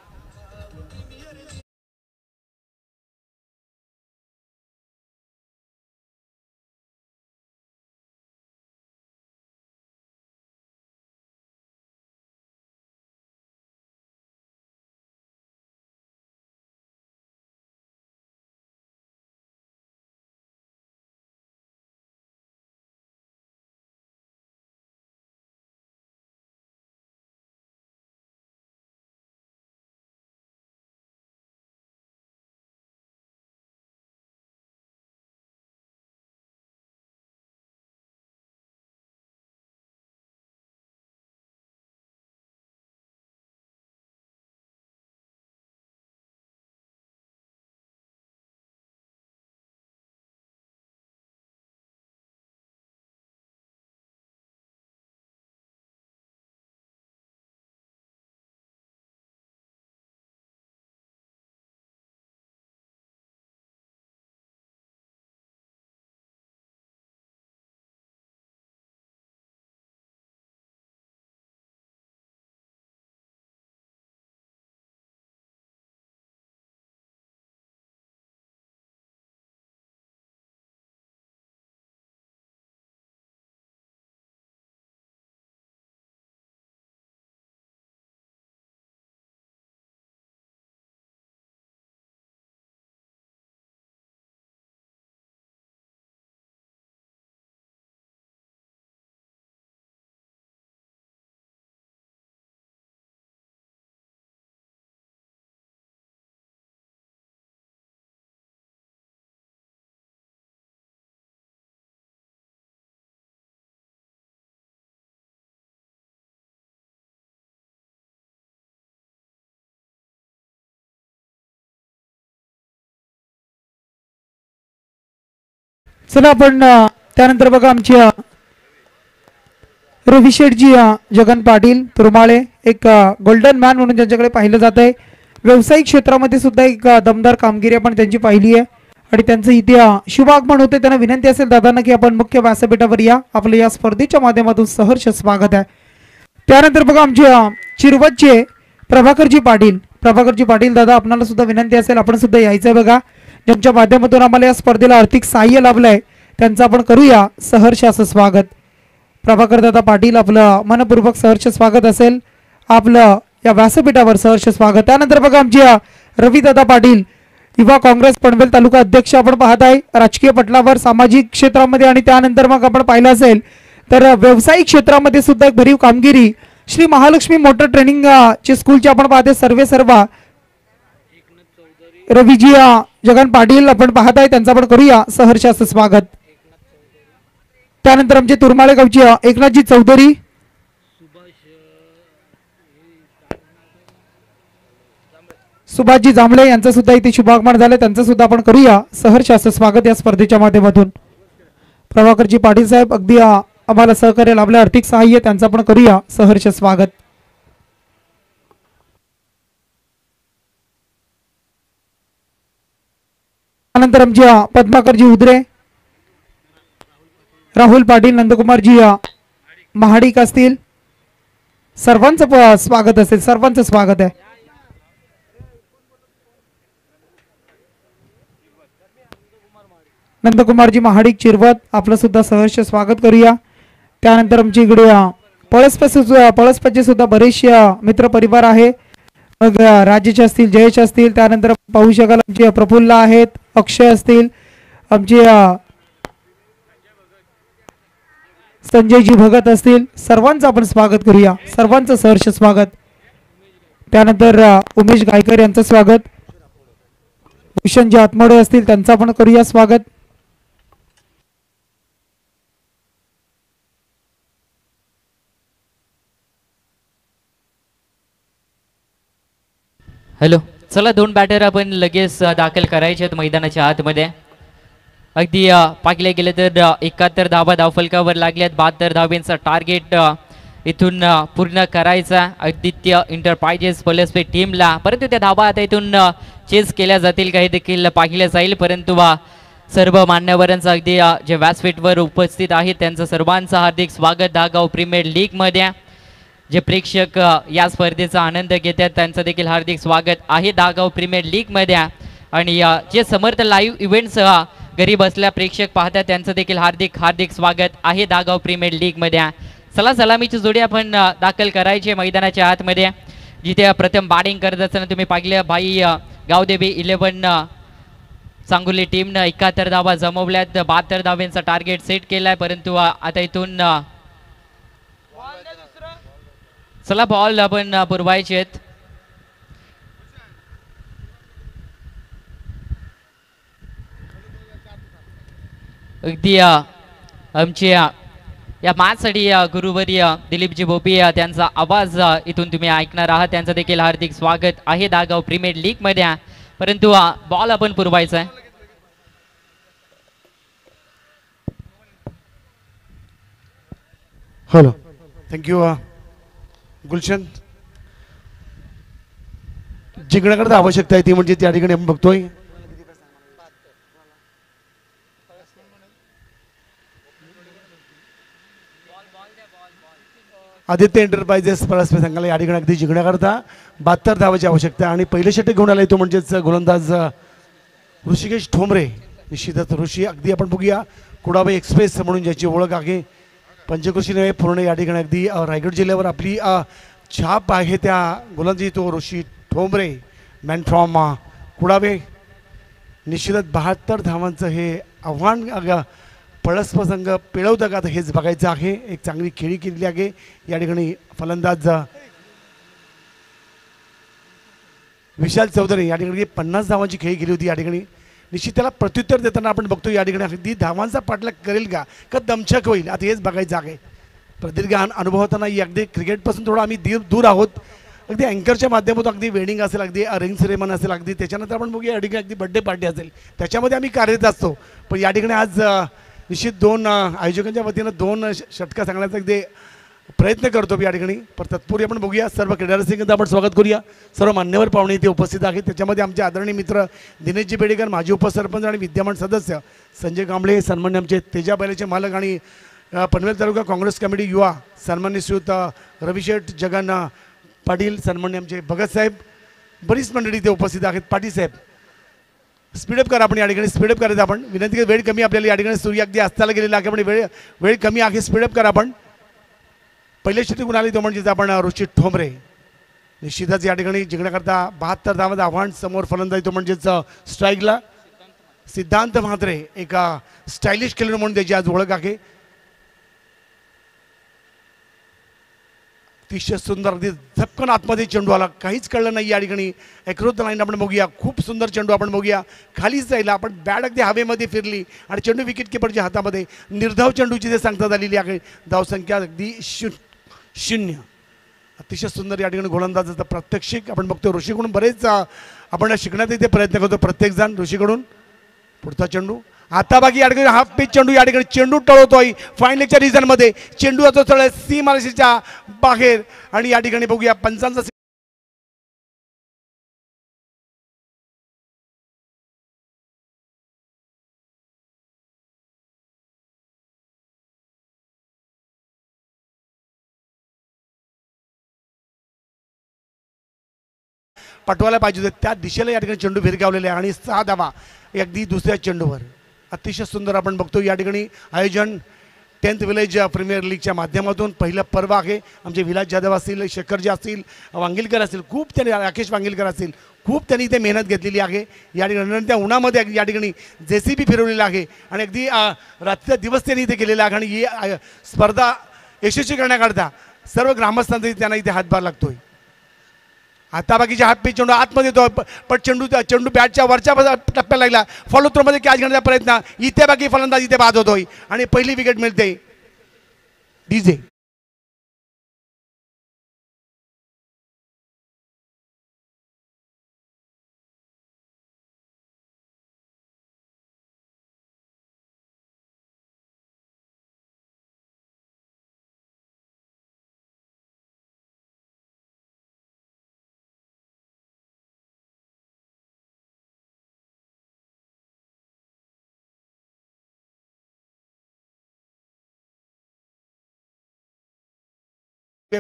चला आपण त्यानंतर बघा आमची रवी शेठजी जगन पाटील तुरमाळे एक गोल्डन मॅन म्हणून ज्यांच्याकडे पाहिलं जात आहे. व्यावसायिक क्षेत्रामध्ये सुद्धा एक दमदार कामगिरी आपण त्यांची पाहिली आहे आणि त्यांचं इथे शुभ आगमन होते. त्यांना विनंती असेल दादांना की आपण मुख्य व्यासपीठावर या, आपलं या स्पर्धेच्या माध्यमातून सहर्ष स्वागत आहे. त्यानंतर बघा आमचे चिरवतचे प्रभाकरजी पाटील दादा आपल्याला सुद्धा विनंती असेल आपण सुद्धा यायचं आहे बघा. ज्यांच्या माध्यमातून आम्हाला या स्पर्धेला आर्थिक सहाय्य लाभलंय त्यांचं आपण करूया सहर्ष असं स्वागत. प्रभाकर दादा पाटील आपलं मनपूर्वक सहर्ष स्वागत असेल, आपलं या व्यासपीठावर सहर्ष स्वागत. त्यानंतर बघा आमची रवी दादा पाटील युवा काँग्रेस पनवेल तालुका अध्यक्ष आपण पाहत आहे. राजकीय पटलावर सामाजिक क्षेत्रामध्ये आणि त्यानंतर मग आपण पाहिलं असेल तर व्यावसायिक क्षेत्रामध्ये सुद्धा एक भरीव कामगिरी श्री महालक्ष्मी मोटर ट्रेनिंग चे स्कूलचे आपण पाहते सर्व रवीजी जगन पाटील आपण पाहत आहे त्यांचं आपण करूया सहर्ष असं स्वागत. त्यानंतर आमचे तुरमाळे गावची एकनाथजी चौधरी सुभाषजी जांभळे यांचं सुद्धा इथे शुभागमन झालं त्यांचं सुद्धा आपण करूया सहर्ष असं स्वागत या स्पर्धेच्या माध्यमातून. प्रभाकरजी पाटील साहेब अगदी आम्हाला सहकार्य लाभलं आर्थिक सहाय्य त्यांचं आपण करूया सहर्ष स्वागत. त्यानंतर आमची पद्माकरजी उदरे राहुल पाटील नंदकुमारजी महाडिक असतील सर्वांचं स्वागत असेल, सर्वांचं स्वागत आहे. नंदकुमारजी महाडिक चिरवत आपलं सुद्धा सहर्ष स्वागत करूया. त्यानंतर आमच्या इकडे पळसपचे सुद्धा बरेचसे मित्र परिवार आहे. मग राजेश असतील, जयेश असतील, त्यानंतर पाहू शकाल आमचे प्रफुल्ल आहेत, अक्षय असतील, आमचे संजयजी भगत असतील, सर्वांचं आपण स्वागत करूया, सर्वांचं सहर्ष स्वागत. त्यानंतर उमेश गायकर यांचं स्वागत, भूषणजी आत्मडे असतील त्यांचं आपण करूया स्वागत. हॅलो, चला 2 बॅटर आपण लगेच दाखल करायचे आहेत मैदानाच्या आतमध्ये. अगदी पाहिले गेले तर 71 धावा धावफलकावर लागल्यात. 72 धावेंचा टार्गेट इथून पूर्ण करायचा आदित्य इंटरप्राइजेस पलसपे टीमला. परंतु त्या धावा आता इथून चेस केल्या जातील काही देखील पाहिलं जाईल. परंतु सर्व मान्यवरांचं अगदी जे व्यासपीठावर उपस्थित आहेत त्यांचं सर्वांचं हार्दिक स्वागत धागाव प्रीमियर लीगमध्ये. जे प्रेक्षक या स्पर्धेचा आनंद घेतात त्यांचं देखील हार्दिक स्वागत आहे धागाव प्रीमियर लीगमध्ये. आणि जे समर्थ लाईव्ह इव्हेंट्स घरी बसल्या प्रेक्षक पाहतात त्यांचं देखील हार्दिक हार्दिक स्वागत आहे धागाव प्रीमियर लीगमध्ये. चला सलामीची जोडी आपण दाखल करायची मैदानाच्या आतमध्ये. जिथे प्रथम बॅटिंग करत असताना तुम्ही पाहिलं भाई गावदेवी 11 सांगोली टीमनं 71 धावा जमवल्यात. 72 धावेंचा टार्गेट सेट केलाय. परंतु आता इथून चला बॉल आपण पुरवायचे आहेत. अगदी आमचे या मॅचसाठी गुरुवर्य दिलीपजी भोपी त्यांचा आवाज इथून तुम्ही ऐकणार आहात. त्यांचं देखील हार्दिक स्वागत आहे धागाव प्रीमियर लीगमध्ये. परंतु बॉल आपण पुरवायचा आहे. Hello, thank you Gulshan. जिंकण्याकरता आवश्यकता आहे ती म्हणजे त्या ठिकाणी आपण बघतोय आदित्य एंटरप्राइजेस पळसपे संघाला या ठिकाणी अगदी जिंकण्याकरता 72 धावाची आवश्यकता. आणि पहिले षटक घेऊन आलाय तो म्हणजेच गोलंदाज ऋषिकेश ठोंबरे. निश्चितच ऋषी अगदी आपण बघूया कुडाबाई एक्सप्रेस म्हणून ज्याची ओळख आहे पंचकृषी नव्हे पूर्ण या ठिकाणी अगदी रायगड जिल्ह्यावर आपली छाप आहे त्या गोलंदाजी तो ऋषी ठोंबरे मॅन फ्रॉम कुडाबे. निश्चितच 72 धावांचं हे आव्हान पळसप संघ पिळवतं का हेच बघायचं आहे. एक चांगली खेळी केलेली आहे या ठिकाणी. फलंदाज विशाल चौधरी या ठिकाणी 50 धावांची खेळी केली होती या ठिकाणी. निश्चित त्याला प्रत्युत्तर देताना आपण बघतो या ठिकाणी अगदी धावांचा पाठलाग करेल का दमछक होईल आता हेच बघायचं आहे. प्रदीर्घ अनुभव होताना अगदी क्रिकेटपासून थोडं आम्ही दूर आहोत. अगदी अँकरच्या माध्यमातून अगदी वेडिंग असेल, अगदी रिंग सेरेमनी असेल, अगदी त्याच्यानंतर आपण बघूया या ठिकाणी अगदी बर्थडे पार्टी असेल त्याच्यामध्ये आम्ही कार्यरत असतो. पण या ठिकाणी आज निश्चित दोन आयोजकांच्या वतीनं दोन षटका सांगण्याचा अगदी प्रयत्न करतो या ठिकाणी. पण तत्पूर्वी आपण बघूया सर्व क्रीडारसिकांचं आपण स्वागत करूया. सर्व मान्यवर पाहुणे इथे उपस्थित आहेत. त्याच्यामध्ये आमचे आदरणीय मित्र दिनेशजी बेडेकर, माजी उपसरपंच आणि विद्यमान सदस्य संजय कांबळे, सन्मान्य आमचे तेजा बैलाचे मालक आणि पनवेल तालुका काँग्रेस कमिटी युवा सन्मान्य श्रीयुत रविशेठ जगन पाटील, सन्मान्य आमचे भगत साहेब, बरीच मंडळी इथे उपस्थित आहेत. पाटील साहेब स्पीडअप करा आपण या ठिकाणी, स्पीडअप करायचं आपण विनंती. वेळ कमी आपल्याला या ठिकाणी सूर्य अगदी अस्ताला गेलेला आहे. आपण वेळ कमी आहे, स्पीडअप करा आपण. पहिले षटक गुण आले तो म्हणजे आपण ऋषी ठोंबरे. निश्चितच या ठिकाणी जिंकण्याकरता 72 धावांचं आव्हान. समोर फलंदाजी तो म्हणजेच स्ट्राईकला सिद्धांत म्हात्रे, एका स्टायलिश खेळाडू म्हणून त्याची आज ओळख आहे. अतिशय सुंदर अगदी झपकन आतमध्ये चेंडू आला, काहीच कळलं नाही या ठिकाणी. अक्रॉस द लाईन आपण बघूया, खूप सुंदर चेंडू आपण बघूया. खालीच जायला आपण बॅट अगदी हवेमध्ये फिरली आणि चेंडू विकेट किपरच्या हातामध्ये. निर्धाव चेंडूची ते सांगता आलेली आहे. धावसंख्या अगदी 0. अतिशय सुंदर या ठिकाणी गोलंदाजाचा प्रात्यक्षिक आपण बघतो. ऋषीकडून बरेच आपण शिकण्याचा इथे प्रयत्न करतो प्रत्येकजण. ऋषीकडून पुढचा चेंडू आता बाकी या ठिकाणी हाफ पिच चेंडू, या ठिकाणी चेंडू टळवतोय फायनलच्या रिझनमध्ये. चेंडू जातो सरळ सीमारेषेच्या बाहेर आणि या ठिकाणी बघूया पंचांचा पटवायला पाहिजे होते त्या दिशेला या ठिकाणी चेंडू भिरकावलेला आहे आणि 6 धावा अगदी दुसऱ्या चेंडूवर. अतिशय सुंदर आपण बघतो या ठिकाणी आयोजन 10th विलेज प्रीमियर लीगच्या माध्यमातून पहिलं पर्व आहे. आमचे विलास जाधव असतील, शेखरजी असतील, वांगिलकर असतील, खूप त्यांनी राकेश वांगिलकर असतील, खूप त्यांनी इथे मेहनत घेतलेली आहे. या ठिकाणी त्या उन्हामध्ये या ठिकाणी JCB फिरवलेला आहे आणि अगदी रात्रीचा दिवस त्यांनी इथे केलेला आहे. आणि ही स्पर्धा यशस्वी करण्याकरता सर्व ग्रामस्थांचा त्यांना इथे हातभार लागतोय. आता बाकीच्या हात पिच चेंडू आतमध्ये येतो, पण चेंडू बॅटच्या वरच्या टप्प्याला लागला. फॉलो थ्रोमध्ये कॅच घेण्याचा प्रयत्न, इथे बाकी फलंदाज इथे बाद होतोय आणि पहिली विकेट मिळते. डीजे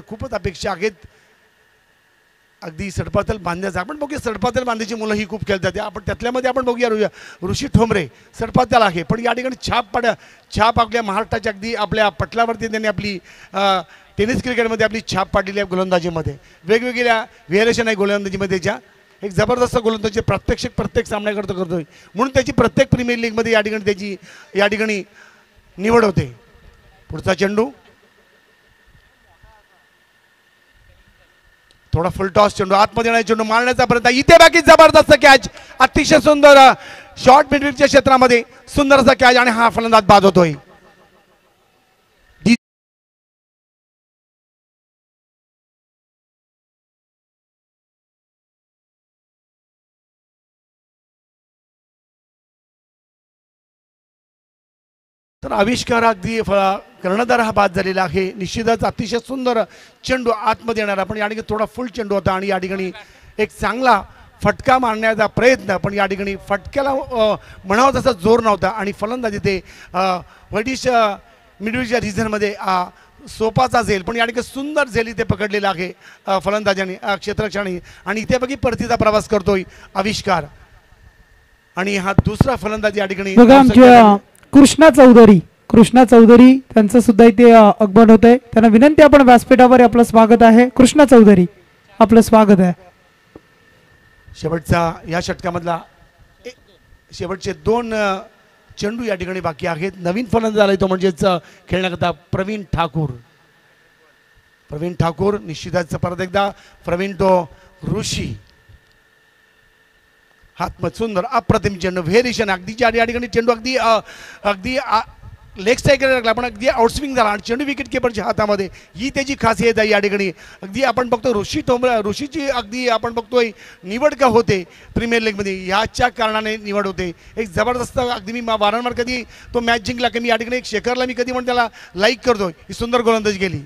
खूपच अपेक्षा आहेत अगदी सडपातल बांधण्याचा. आपण बघूया सडपातल बांधायची मुलं ही खूप खेळतात. आपण त्यातल्यामध्ये आपण बघूया ऋषी ठोंबरे सडपातल आहे, पण या ठिकाणी छाप आपल्या महाराष्ट्राच्या अगदी आपल्या पटलावरती त्यांनी आपली टेनिस क्रिकेटमध्ये आपली छाप पाडलेली आहे. गोलंदाजीमध्ये वेगवेगळ्या व्हेरिएशन आहे गोलंदाजीमध्ये. त्याच्या एक जबरदस्त गोलंदाजी प्रत्येक सामना करतोय म्हणून त्याची प्रत्येक प्रीमियर लीगमध्ये या ठिकाणी त्याची या ठिकाणी निवड होते. पुढचा चेंडू थोडा फुल टॉस चेंडू, आतमध्ये येणारा चेंडू मारण्याचा प्रयत्न, इथे बाकी जबरदस्त कॅच. अतिशय सुंदर शॉर्ट मिडविकेटच्या क्षेत्रामध्ये सुंदर असा कॅच आणि हा फलंदाज बाद होतोय. तर आविष्कार अगदी कर्णधार हा बाद झालेला आहे. निश्चितच अतिशय सुंदर चेंडू आतमध्ये येणार, पण या ठिकाणी थोडा फुल चेंडू होता आणि या ठिकाणी एक चांगला फटका मारण्याचा प्रयत्न, पण या ठिकाणी फटक्याला म्हणावा तसा जोर नव्हता आणि फलंदाजी ते वडिश मिडविकेटच्या रिझनमध्ये सोपाचा झेल, पण या ठिकाणी सुंदर झेल इथे पकडलेला आहे फलंदाजाने क्षेत्ररक्षणाने. आणि इथे बघी परतीचा प्रवास करतोय आविष्कार आणि हा दुसरा फलंदाज या ठिकाणी कृष्णा चौधरी त्यांचं सुद्धा इथे आगमन होत आहे. त्यांना विनंती आपण व्यासपीठावर आपलं स्वागत आहे. कृष्णा चौधरी आपलं स्वागत आहे. शेवटचा या षटकामधला शेवटचे 2 चेंडू या ठिकाणी बाकी आहेत. नवीन फलंदाज आलाय तो म्हणजेच खेळण्याकरता प्रवीण ठाकूर. निश्चितच परत एकदा प्रवीण तो ऋषी. हातमत सुंदर अप्रतिम चेंडू व्हेरिएशन अगदी या ठिकाणी चेंडू अगदी लेग स्ट्रायकर लागला पण अगदी आउटस्विंग झाला आणि चेंडू विकेट किपरच्या हातामध्ये, ही त्याची खासियत आहे या ठिकाणी. अगदी आपण बघतो ऋषीची अगदी आपण बघतोय निवड का होते प्रीमियर लीगमध्ये, ह्याच्या कारणाने निवड होते. एक जबरदस्त अगदी मी वारंवार कधी तो मॅच जिंकला की मी या ठिकाणी एक शेखरला मी कधी म्हणून त्याला लाईक करतोय. ही सुंदर गोलंदाजी केली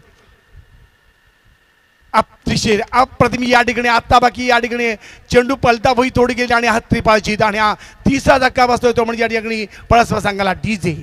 अतिशय अप्रतिम या ठिकाणी. आता बाकी या ठिकाणी चेंडू पलता होई थोडी गेली आणि हात त्रिपाळची आणि हा तिसरा धक्का बसतोय तो म्हणजे या ठिकाणी पळसवा संघाला डीजे.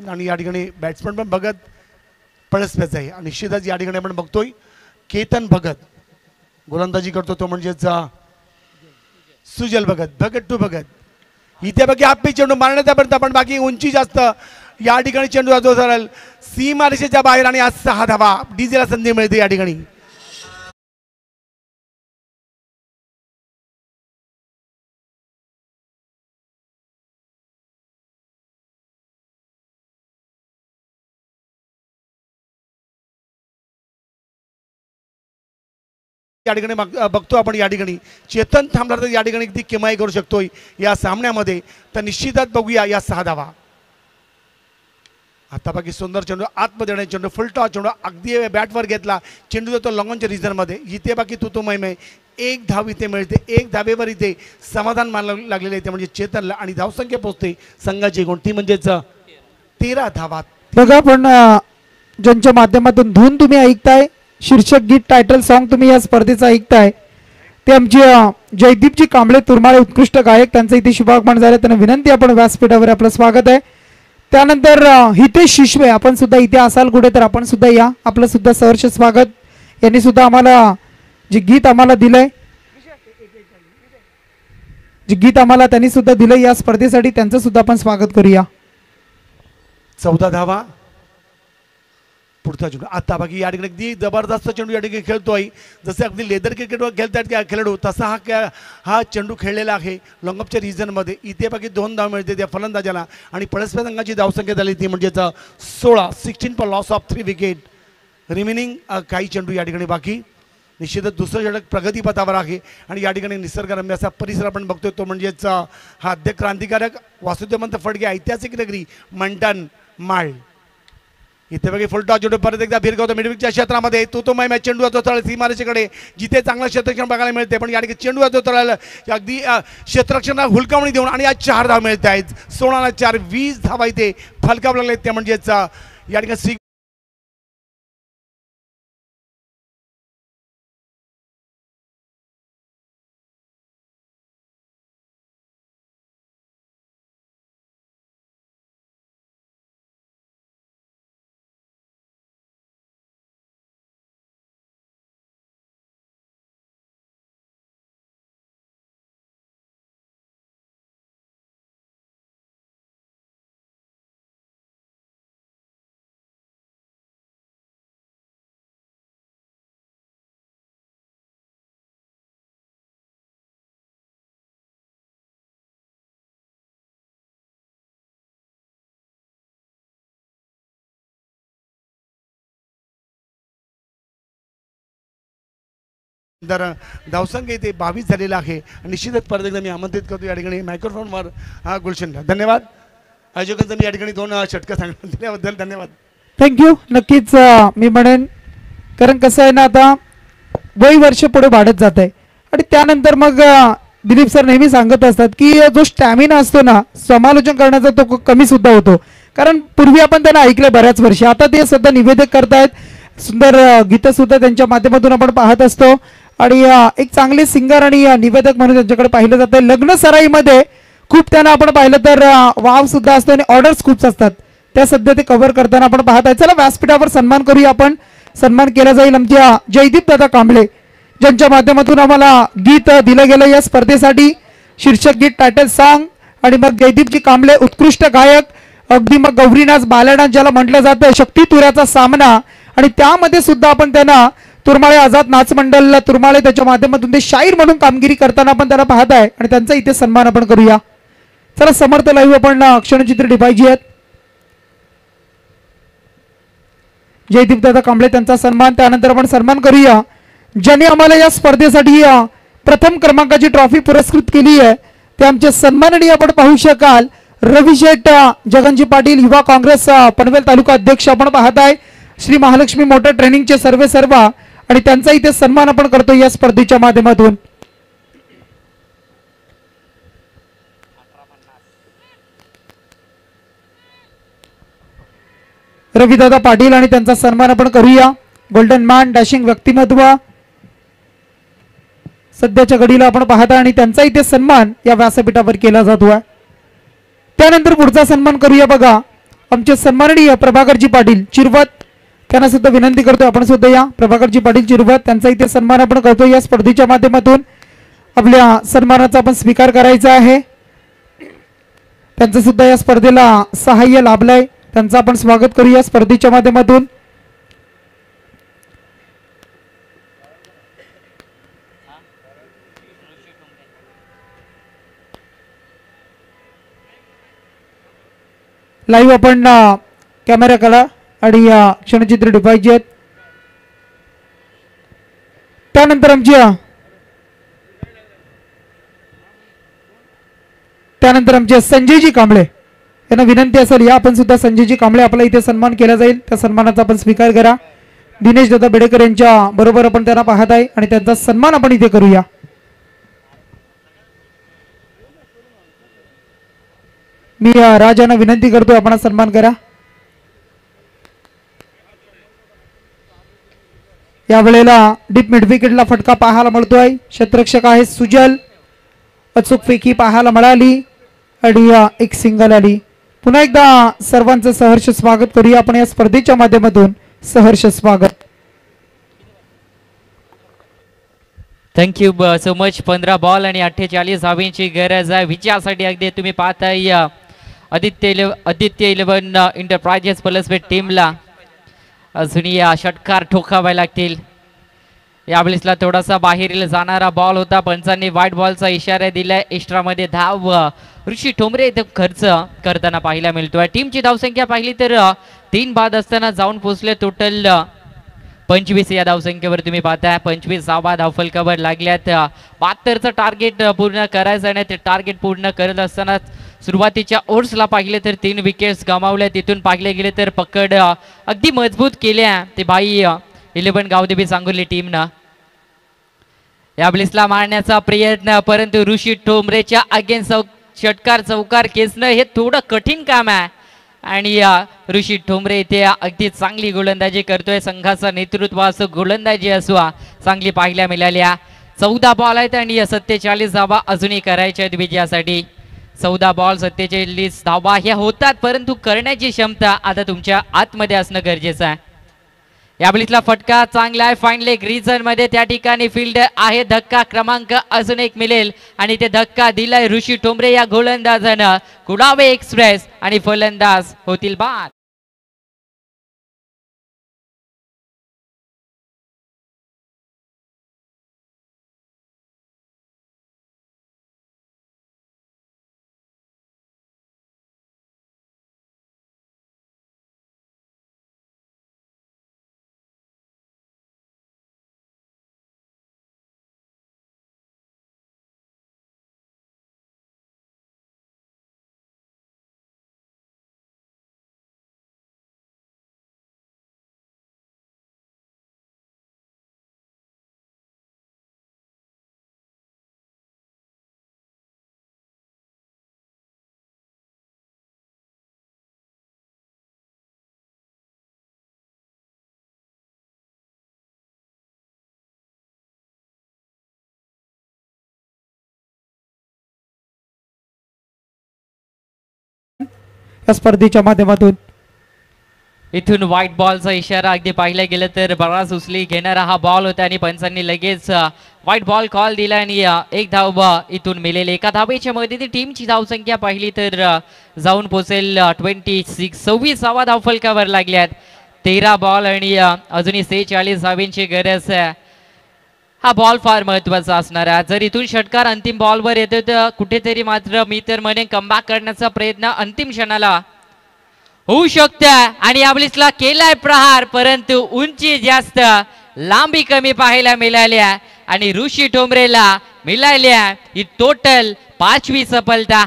आणि या ठिकाणी बॅट्समन पण बघत पळसव्याचा आहे आणि निश्चितच या ठिकाणी आपण बघतोय केतन भगत गोलंदाजी करतो तो म्हणजेच सुजल भगत टू भगत. इथे बघा आपली चेंडू मारण्यापर्यंत पण बाकी उंची जास्त या ठिकाणी चेंडू जो सरळ सीमारेषेच्या बाहेर आणि आज 6 धावा डीजेला संधी मिळते या ठिकाणी. या ठिकाणी बघतो आपण या ठिकाणी चेतन थांबला तर या ठिकाणी किती किमाई करू शकतोय या सामन्यामध्ये, तर निश्चितच बघूया या 6 धावा. आता बाकी सुंदर चेंडू आतमध्ये येणे चेंडू फुल टॉस चेंडू अगदी बॅटवर घेतला चेंडू देतो लॉंगॉनच्या रिझनमध्ये. इथे बाकी तू मैमे 1 धाव इथे मिळते. 1 धावेवर इथे समाधान मानायला लागलेले आहे ते म्हणजे चेतनला आणि धावसंख्या पोहोचते संघाची गुण ती म्हणजेच 13 धावा. बघा पण ज्यांच्या माध्यमातून धून तुम्ही ऐकताय, शीर्षक गीत टायटल सॉन्ग तुम्ही या स्पर्धेचं ऐकताय ते आमचे जयदीपजी कांबळे तुरमाळे उत्कृष्ट गायक, त्यांचं इथे शुभागमन झालं. त्यांना विनंती आपण व्यासपीठावर आपलं स्वागत आहे. त्यानंतर हितेश शिशवे आपण सुद्धा इथे असाल कुठे तर आपण सुद्धा या, आपलं सुद्धा सहर्ष स्वागत. यांनी सुद्धा आम्हाला जे गीत आम्हाला दिलंय, जे गीत आम्हाला त्यांनी सुद्धा दिलंय या स्पर्धेसाठी, त्यांचं सुद्धा आपण स्वागत करूया. 14 धावा पुढचा चेंडू. आता बाकी या ठिकाणी अगदी जबरदस्त चेंडू या ठिकाणी खेळतोय जसे अगदी लेदर क्रिकेटवर खेळतात खेळाडू तसा हा चेंडू खेळलेला आहे लॉंगअपच्या रिजनमध्ये. इथे बाकी 2 धाव मिळते त्या फलंदाजाला आणि पळसव्या संघाची धावसंख्या झाली ती म्हणजेच 16 for loss of 3 wicket. Remaining काही चेंडू या ठिकाणी बाकी. निश्चितच दुसरं षटक प्रगतीपथावर आहे आणि या ठिकाणी निसर्गरम्य असा परिसर आपण बघतोय तो म्हणजेच हा आद्य क्रांतिकारक वासुदेवंत फडके ऐतिहासिक नगरी मंटन माळ. इथे बघा फुल टॉस चेंडू परत एकदा फिरकवतो मिडविकच्या क्षेत्रामध्ये तो मॅच चेंडू जो तळ सीमारेषेकडे जिथे चांगलं क्षेत्ररक्षण बघायला मिळते पण या ठिकाणी चेंडू जो तळ अगदी क्षेत्ररक्षणाला हुलकावणी देऊन आणि आज 4 धाव मिळत आहेत. 16-4 20 धावा इथे फलकावं लागले त्या म्हणजेच या ठिकाणी धावसंख्या इथे 22 झालेला आहे. निश्चितच परत एकदा मी आमंत्रित करतो या ठिकाणी मायक्रोफोनवर हा गुलशनला. धन्यवाद आयोजकांचं मी या ठिकाणी 2 षटकं सांगण्यात दिल्याबद्दल धन्यवाद. थँक्यू. नक्कीच मी म्हणेन कारण कसं आहे ना आता वय वर्ष पुढे वाढत जात आहे आणि त्यानंतर मग दिलीप सर नेहमी सांगत असतात की जो स्टॅमिना असतो ना समालोचन करण्याचा तो कमी सुद्धा होतो. कारण पूर्वी आपण त्यांना ऐकले बऱ्याच वर्षी, आता ते सध्या निवेदक करतायत सुंदर गीतं सुद्धा त्यांच्या माध्यमातून आपण पाहत असतो. आणि एक चांगले सिंगर आणि निवेदक म्हणून त्यांच्याकडे पाहिलं जातं. लग्न सराईमध्ये खूप त्यांना आपण पाहिलं तर वाव सुद्धा असतो आणि ऑर्डर्स खूप असतात, त्या सध्या ते कव्हर करताना आपण पाहत आहे. चला व्यासपीठावर सन्मान करूया आपण. सन्मान केला जाईल आमच्या जयदीप दादा कांबळे ज्यांच्या माध्यमातून आम्हाला गीत दिलं गेलं या स्पर्धेसाठी. शीर्षक गीत टायटल सॉन्ग. आणि मग जयदीपजी कांबळे उत्कृष्ट गायक, अगदी मग गौरीनाच बालनाच ज्याला म्हटलं जातं, शक्ती तुऱ्याचा सामना. आणि त्यामध्ये सुद्धा आपण त्यांना तुरमाळे आझाद नाच मंडळ तुरमाळे त्याच्या माध्यमातून ते शाहीर म्हणून कामगिरी करताना आपण त्यांना पाहत आहे आणि त्यांचा इथे सन्मान आपण करूया. चला समर्थ लाईव्ह आपण क्षणचित्र टिपायची आहेत. जयदीप दादा कांबळे त्यांचा सन्मान. त्यानंतर आपण सन्मान करूया ज्यांनी आम्हाला या स्पर्धेसाठी प्रथम क्रमांकाची ट्रॉफी पुरस्कृत केली आहे, ते आमचे सन्माननीय आपण पाहू शकाल रविशेठ जगनजी पाटील, युवा काँग्रेस पनवेल तालुका अध्यक्ष आपण पाहत आहे. श्री महालक्ष्मी मोटर ट्रेनिंगचे सर्व आणि त्यांचा इथे सन्मान आपण करतो या स्पर्धेच्या माध्यमातून. रविदादा पाटील आणि त्यांचा सन्मान आपण करूया. गोल्डन मॅन डॅशिंग व्यक्तिमत्व सध्याच्या घडीला आपण पाहता आणि त्यांचा इथे सन्मान या व्यासपीठावर केला जातोय. त्यानंतर पुढचा सन्मान करूया बघा आमचे सन्माननीय प्रभाकरजी पाटील चिरवत, त्यांना सुद्धा विनंती करतोय आपण सुद्धा या. प्रभाकरजी पाटील चिरवत त्यांचा इथे सन्मान आपण करतो या स्पर्धेच्या माध्यमातून. आपल्या सन्मानाचा आपण स्वीकार करायचा आहे. त्यांचं सुद्धा या स्पर्धेला सहाय्य लाभलंय, त्यांचं आपण स्वागत करूया स्पर्धेच्या माध्यमातून. लाईव्ह आपण कॅमेरा करा आणि क्षणचित्र टिपायचे आहेत. त्यानंतर आमचे संजयजी कांबळे यांना विनंती असेल या आपण सुद्धा संजयजी कांबळे आपला इथे सन्मान केला जाईल, त्या सन्मानाचा आपण स्वीकार करा. दिनेश दादा बेडेकर यांच्या बरोबर आपण त्यांना पाहत आहे आणि त्यांचा सन्मान आपण इथे करूया. मी राजांना विनंती करतो आपण सन्मान करा. यावेळेला डीप मिड विकेटला फटका पाहायला मिळतोय. क्षेत्ररक्षक आहे सुजल, अचूक फेकी पाहायला मिळाली आणि एक सिंगल आली. पुन्हा एकदा सर्वांचं सहर्ष स्वागत करूया आपण या स्पर्धेच्या माध्यमातून. सहर्ष स्वागत. Thank you so much. 15 बॉल आणि 48 धावींची गरज आहे विजयासाठी. अगदी तुम्ही पाहताय आदित्य 11 इंटरप्राइजेस पलसपेठ टीमला अजूनही षटकार ठोकावे लागतील. यावेळेसला थोडासा बाहेरील जाणारा बॉल होता, पंचांनी व्हाईट बॉलचा इशारा दिलाय. एक्स्ट्रामध्ये धाव ऋषी ठोंबरे इथे खर्च करताना पाहायला मिळतोय. टीमची धावसंख्या पाहिली तर 3 बाद असताना जाऊन पोहोचले. टोटल 25 या धावसंख्येवर तुम्ही पाहताय 25 धावा धावफलकावर लागल्यात. 72चं टार्गेट पूर्ण करायचं आणि ते टार्गेट पूर्ण करत असताना सुरुवातीच्या ओव्हर्सला पाहिले तर 3 विकेट्स गमावल्या. तिथून पाहिले गेले तर पकड अगदी मजबूत केल्या ते बाई 11 गावदेवी सांगोली टीमनं. या ब्लिसला मारण्याचा प्रयत्न, परंतु ऋषी ठोंबरेच्या अगेन्स्ट षटकार चौकार खेचणं हे थोडं कठीण काम आहे. आणि ऋषी ठोंबरे इथे अगदी चांगली गोलंदाजी करतोय. संघाचा नेतृत्व असो गोलंदाजी असो चांगली पाहायला मिळाल्या. 14 बॉल आहेत आणि 47 धावा अजूनही करायच्या आहेत विजयासाठी. 14 बॉल 47 धावा ह्या होतात, परंतु करण्याची क्षमता आता तुमच्या आतमध्ये असणं गरजेचं आहे. या बॉलचा फटका चांगला आहे. फाईन लेग रिजन मध्ये त्या ठिकाणी फील्डर आहे. धक्का क्रमांक अजून एक मिळेल आणि ते धक्का दिलाय ऋषी ठोंबरे या गोलंदाजानं. कुडावे एक्सप्रेस आणि फलंदाज होतील बाद. या स्पर्धेच्या माध्यमातून. इथून व्हाईट बॉलचा इशारा अगदी पाहिलं गेलं तर बराच उचली घेणारा हा बॉल होता आणि पंचांनी लगेच व्हाईट बॉल कॉल दिला आणि एक धाव इथून मिळेल. एका धावेच्या मध्ये टीमची धावसंख्या पाहिली तर जाऊन पोहोचेल 26 धाव फलकावर लागल्यात. 13 बॉल आणि अजूनही 46 धावेंची गरज आहे. हा बॉल फार महत्वाचा असणार आहे. जर इथून षटकार अंतिम बॉलवर येतो तर कुठेतरी मात्र मी तर म्हणेन कमबॅक करण्याचा प्रयत्न अंतिम क्षणाला होऊ शकते आणि याबलिसला केलाय प्रहार, परंतु उंची जास्त लांबी कमी पाहायला मिळाल्या आणि ऋषी ठोंबरेला मिळाल्या ही टोटल 5वी सफलता.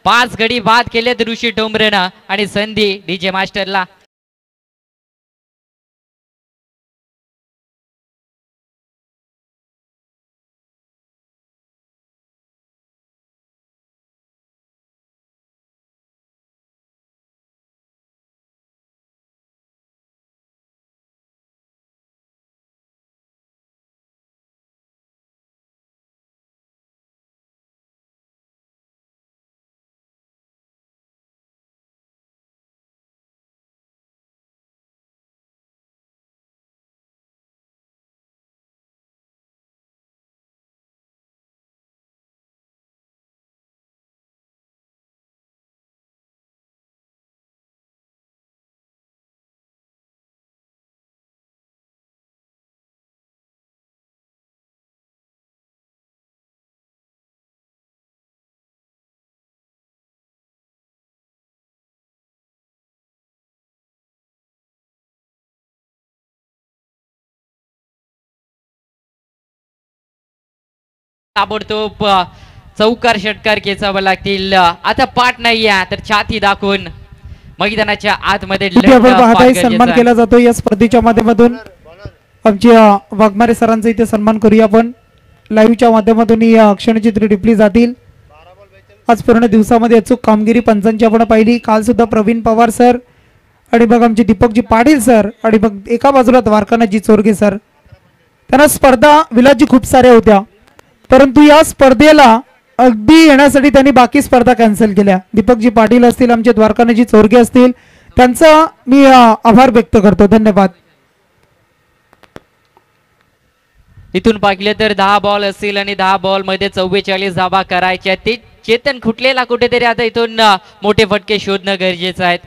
5 गडी बाद केलेत ऋषी ठोंबरेनं आणि संधी डीजे मास्टरला. ताबडतोब चौकार षटकार खेचावा लागतील. आता पाठ नाही आहे तर छाती दाखवून मैदानाच्या आतमध्ये सन्मान केला जातो या स्पर्धेच्या माध्यमातून. आमच्या वाघमारे सरांचा इथे सन्मान करूया आपण. लाईव्हच्या माध्यमातून या क्षणचित्र टिपली जातील. आज पूर्ण दिवसामध्ये अचूक कामगिरी पंचांची आपण पाहिली. काल सुद्धा प्रवीण पवार सर आणि मग आमचे दीपकजी पाटील सर आणि मग एका बाजूला द्वारकानाथजी चोरगे सर. त्यांना स्पर्धा विलाजी खूप साऱ्या होत्या, परंतु या स्पर्धेला अगदी येण्यासाठी त्यांनी बाकी स्पर्धा कॅन्सल केल्या. दीपकजी पाटील असतील, आमचे द्वारकानाथजी चोरगे असतील, त्यांचा मी आभार व्यक्त करतो. धन्यवाद. इथून पाहिलं तर 10 बॉल असतील आणि 10 बॉल मध्ये 44 धावा करायच्या. ते चेतन खुटलेला कुठेतरी आता इथून मोठे फटके शोधणं गरजेचं आहे.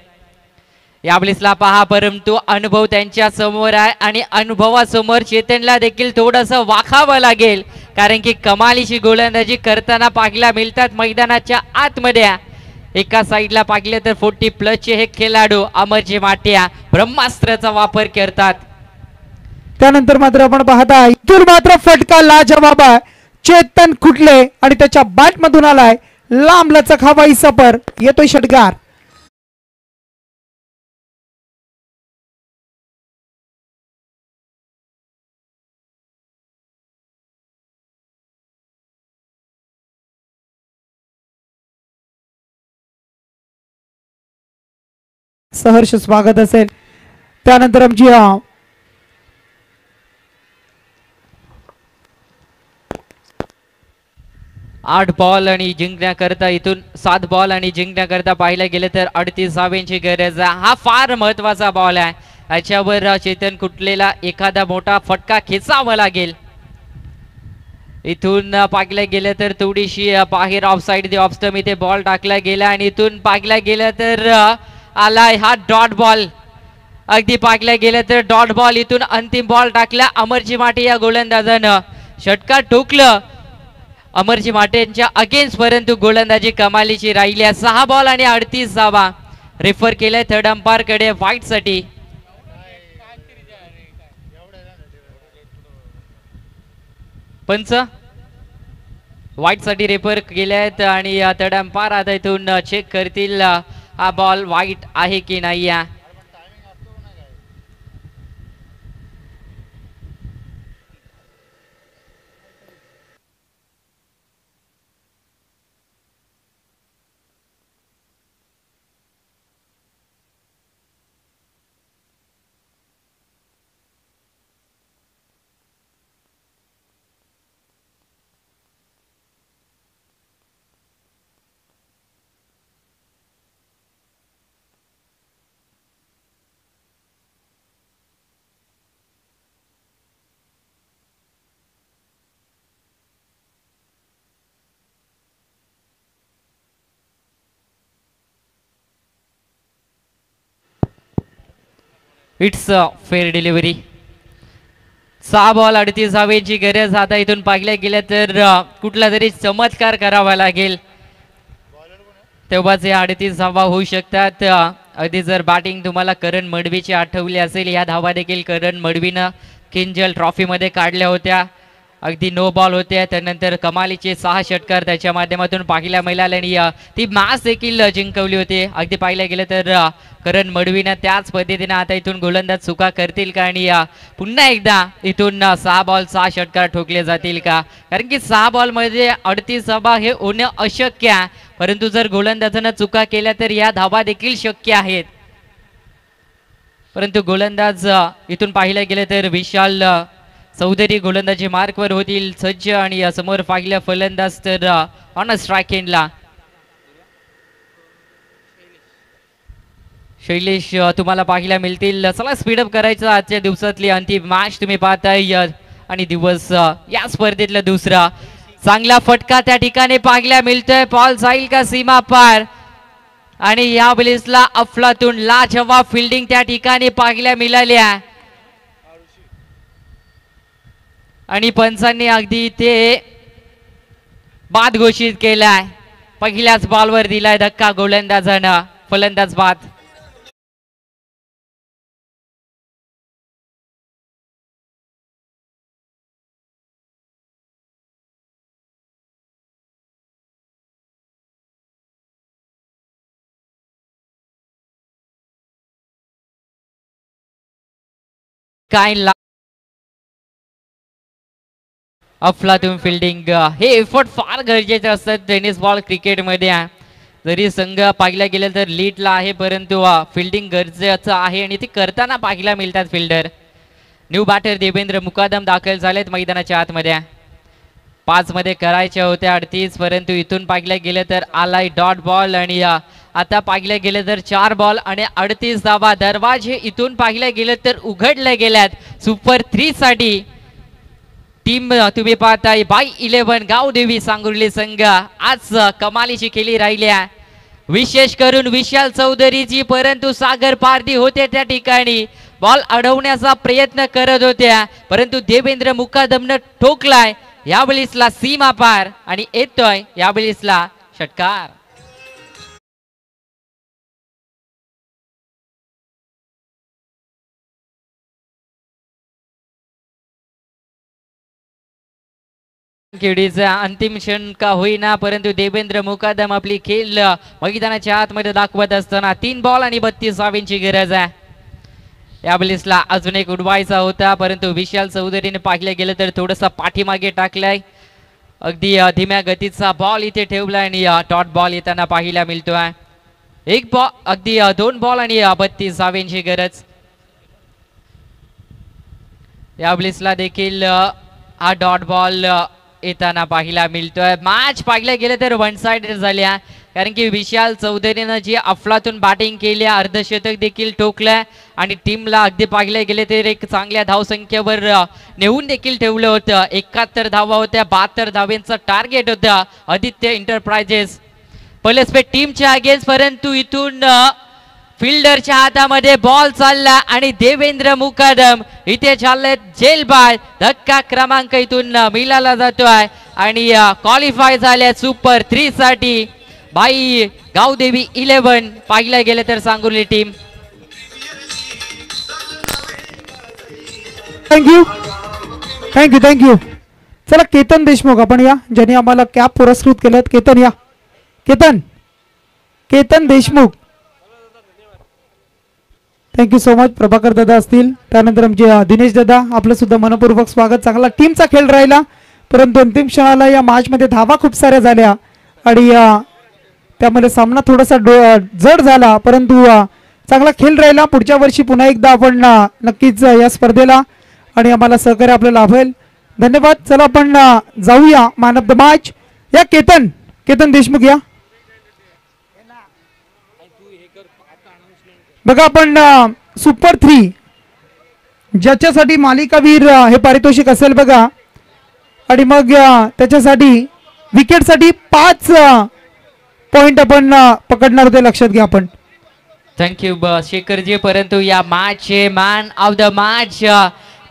याबलिसला पहा, परंतु अनुभव त्यांच्या समोर आहे आणि अनुभवासमोर चेतनला देखील थोडंसं वाखावं लागेल, कारण की कमालीची गोलंदाजी करताना पाहायला मिळतात मैदानाच्या आतमध्ये. एका साईडला पाहिलं तर 40+ चे हे खेळाडू अमरजी माटिया ब्रह्मास्त्राचा वापर करतात. त्यानंतर मात्र आपण पाहता इथून मात्र फटका लाजवाब आहे. चेतन खुटले आणि त्याच्या बॅट मधून आलाय लांब लचक हवाई सफर. येतोय षटकार. सहर्ष स्वागत असेल. त्यानंतर आमची 8 बॉल आणि जिंकण्याकरता इथून 7 बॉल आणि जिंकण्याकरता पाहिलं गेलं तर 38 धावेंची गरज आहे. हा फार महत्वाचा बॉल आहे. याच्यावर चेतन कुटलेला एखादा मोठा फटका खेचावा लागेल. इथून पाहिलं गेलं तर थोडीशी बाहेर ऑफ साइड ऑफ स्टंप इथे बॉल टाकला गेला आणि इथून पाहिलं गेलं तर आलाय हा डॉट बॉल. अगदी पाहिलं गेलं तर डॉट बॉल. इथून अंतिम बॉल टाकला अमरजी माटे या गोलंदाजानं. षटकार ठोकलं अमरजी माटेंच्या अगेन्स्ट, परंतु गोलंदाजी कमालीची राहिली. 6 बॉल आणि 38 धावा. रेफर केलंय थर्ड अंपायर कडे व्हाईट साठी. पंच व्हाईट साठी रेफर केलेत आणि थर्ड अंपायर आता इथून चेक करतील हा बॉल व्हाईट आहे की नाही. It's fair delivery. 6 बॉल 38 धावेची गरज. आता इथून पाहिल्या गेल्या तर कुठला तरी चमत्कार करावा लागेल तेव्हाच या 38 धावा होऊ शकतात. अगदी जर बॅटिंग तुम्हाला करण मडवीची आठवली असेल, या धावा देखील करण मडवीनं किंजल ट्रॉफीमध्ये काढल्या होत्या. अगदी नो बॉल होत्या. त्यानंतर कमालीचे 6 षटकार त्याच्या माध्यमातून पाहिल्या मिळाल्या आणि ती मॅच देखील जिंकवली होती. अगदी पाहिलं गेलं तर करण मडवीनं त्याच पद्धतीने आता इथून गोलंदाज चुका करतील का आणि पुन्हा एकदा इथून 6 बॉल 6 षटकार ठोकले जातील का? कारण की 6 बॉलमध्ये 38 धावा हे होणं अशक्य आहे, परंतु जर गोलंदाजानं चुका केल्या तर या धावा देखील शक्य आहेत. परंतु गोलंदाज इथून पाहिलं गेलं तर विशाल चौधरी गोलंदाजी मार्कवर होतील सज्ज आणि समोर पाहिलं फलंदाज तर ऑन स्ट्राईक एंडला शैलेश तुम्हाला पाहायला मिळतील. चला स्पीडअप करायचं. आजच्या दिवसातली अंतिम मॅच तुम्ही पाहताय आणि दिवस या स्पर्धेतला दुसरा. चांगला फटका त्या ठिकाणी पाहायला मिळतोय. बॉल जाईल का सीमा पार आणि या बॉलिंगला अफलातून लाजवाब फिल्डिंग त्या ठिकाणी पाहायला मिळाल्या आणि पंचांनी अगदी ते बाद घोषित केलाय. पहिल्याच बॉलवर दिलाय धक्का गोलंदाजानं. फलंदाज बाद. काय अफलातून फिल्डिंग हे एफर्ट फार गरजेचे असतात टेनिस बॉल क्रिकेटमध्ये. जरी संघ पाहिला गेलं तर लीडला आहे, परंतु फिल्डिंग गरजेचं आहे आणि ती करताना पाहायला मिळतात फिल्डर. न्यू बॅटर देवेंद्र मुकादम दाखल झालेत मैदानाच्या आतमध्ये. 5 मध्ये करायच्या होत्या 38, परंतु इथून पाहिलं गेलं तर आलाय डॉट बॉल आणि आता पाहिलं गेलं तर 4 बॉल आणि 38 धावा. दरवाजे इथून पाहिलं गेलं तर उघडले गेल्यात सुपर 3 साठी. टीम तुम्ही पाहताय बाय 11 गावदेवी सांगुर्ली संघ आज कमालीची केली राहिल्या, विशेष करून विशाल चौधरीची. परंतु सागर पारधी होते त्या ठिकाणी, बॉल अडवण्याचा प्रयत्न करत होत्या, परंतु देवेंद्र मुकादमनं ठोकलाय. या बॉलिंगला सीमा पार आणि येतोय या बॉलिंगला षटकार. खेळीचा अंतिम क्षण का होईना, परंतु देवेंद्र मुकादम आपली खेळ मैदानाच्या आतमध्ये दाखवत असताना 3 बॉल आणि 32 धावांची गरज आहे. या बॉलिंगला अजून एक उडवायचा होता, परंतु विशाल चौधरीने पाहिलं गेलं तर थोडासा पाठीमागे टाकलाय. अगदी धीम्या गतीचा बॉल इथे ठेवलाय आणि डॉट बॉल येताना पाहायला मिळतोय. 1 बॉल अगदी 2 बॉल आणि 32 धावांची गरज. या बॉलिंगला देखील हा डॉट बॉल येताना पाहायला मिळतोय. मॅच पाहिलं गेलं तर वन साइड झाल्या, कारण की विशाल चौधरीनं जी अफलातून बॅटिंग केली, अर्धशतक देखील ठोकलं आणि टीमला अगदी पाहिलं गेले तर एक चांगल्या धावसंख्येवर नेऊन देखील ठेवलं होतं. 71 धावा होत्या, 72 धावांचं टार्गेट होतं आदित्य एंटरप्राइजेस पलसपेट टीमच्या अगेन्स्ट. परंतु इथून फिल्डरच्या हातामध्ये बॉल चालला आणि देवेंद्र मुकादम इथे चालले जेलबाद. धक्का क्रमांक इथून मिळाला जातोय आणि क्वालिफाय झाल्या सुपर 3 साठी बाई गावदेवी 11 पाहिलं गेलं तर सांगुर्ली टीम. Thank you thank you thank you. चला केतन देशमुख आपण या, ज्यांनी आम्हाला कॅप पुरस्कृत केलं. केतन या. Ketan Deshmukh, thank you so much. Prabhakar दादा असतील, त्यानंतर आमचे दिनेश दादा, आपलं सुद्धा मनपूर्वक स्वागत. चांगला टीमचा खेळ राहिला, परंतु अंतिम क्षणाला या मॅच मध्ये धावा खूप साऱ्या झाल्या आणि त्यामध्ये सामना थोडासा जड झाला, परंतु चांगला खेळ राहिला. पुढच्या वर्षी पुन्हा एकदा आपण नक्कीच या स्पर्धेला आणि आम्हाला सहकार्य आपलं लाभेल. धन्यवाद. चला आपण जाऊया मॅन ऑफ द मॅच. या केतन देशमुख या. बघा आपण सुपर 3 ज्याच्यासाठी मालिकावीर हे पारितोषिक असेल बघा, आणि मग त्याच्यासाठी विकेटसाठी 5 पॉइंट आपण पकडणार होते, लक्षात घ्या आपण. थँक्यू शेखरजी. परंतु या मॅचचे मॅन ऑफ द मॅच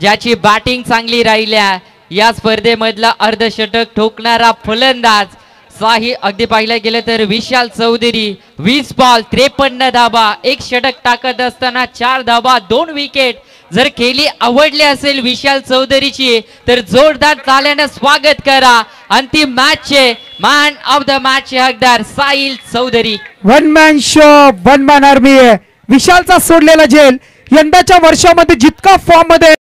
ज्याची बॅटिंग चांगली राहिल्या, या स्पर्धेमधला अर्धशतक ठोकणारा फलंदाज साही अगदी पाहिलं गेलं तर विशाल चौधरी. 20 बॉल 53 धाबा, एक षटक टाकत असताना 4 धाबा 2 विकेट. जर खेळी आवडली असेल विशाल चौधरीची तर जोरदार ताल्यानं स्वागत करा. अंतिम मॅचचे मॅन ऑफ द मॅचचे हकदार Sahil Chaudhary. One man show, one man army आहे. विशालचा सोडलेला झेल यंदाच्या वर्षामध्ये जितका फॉर्म मध्ये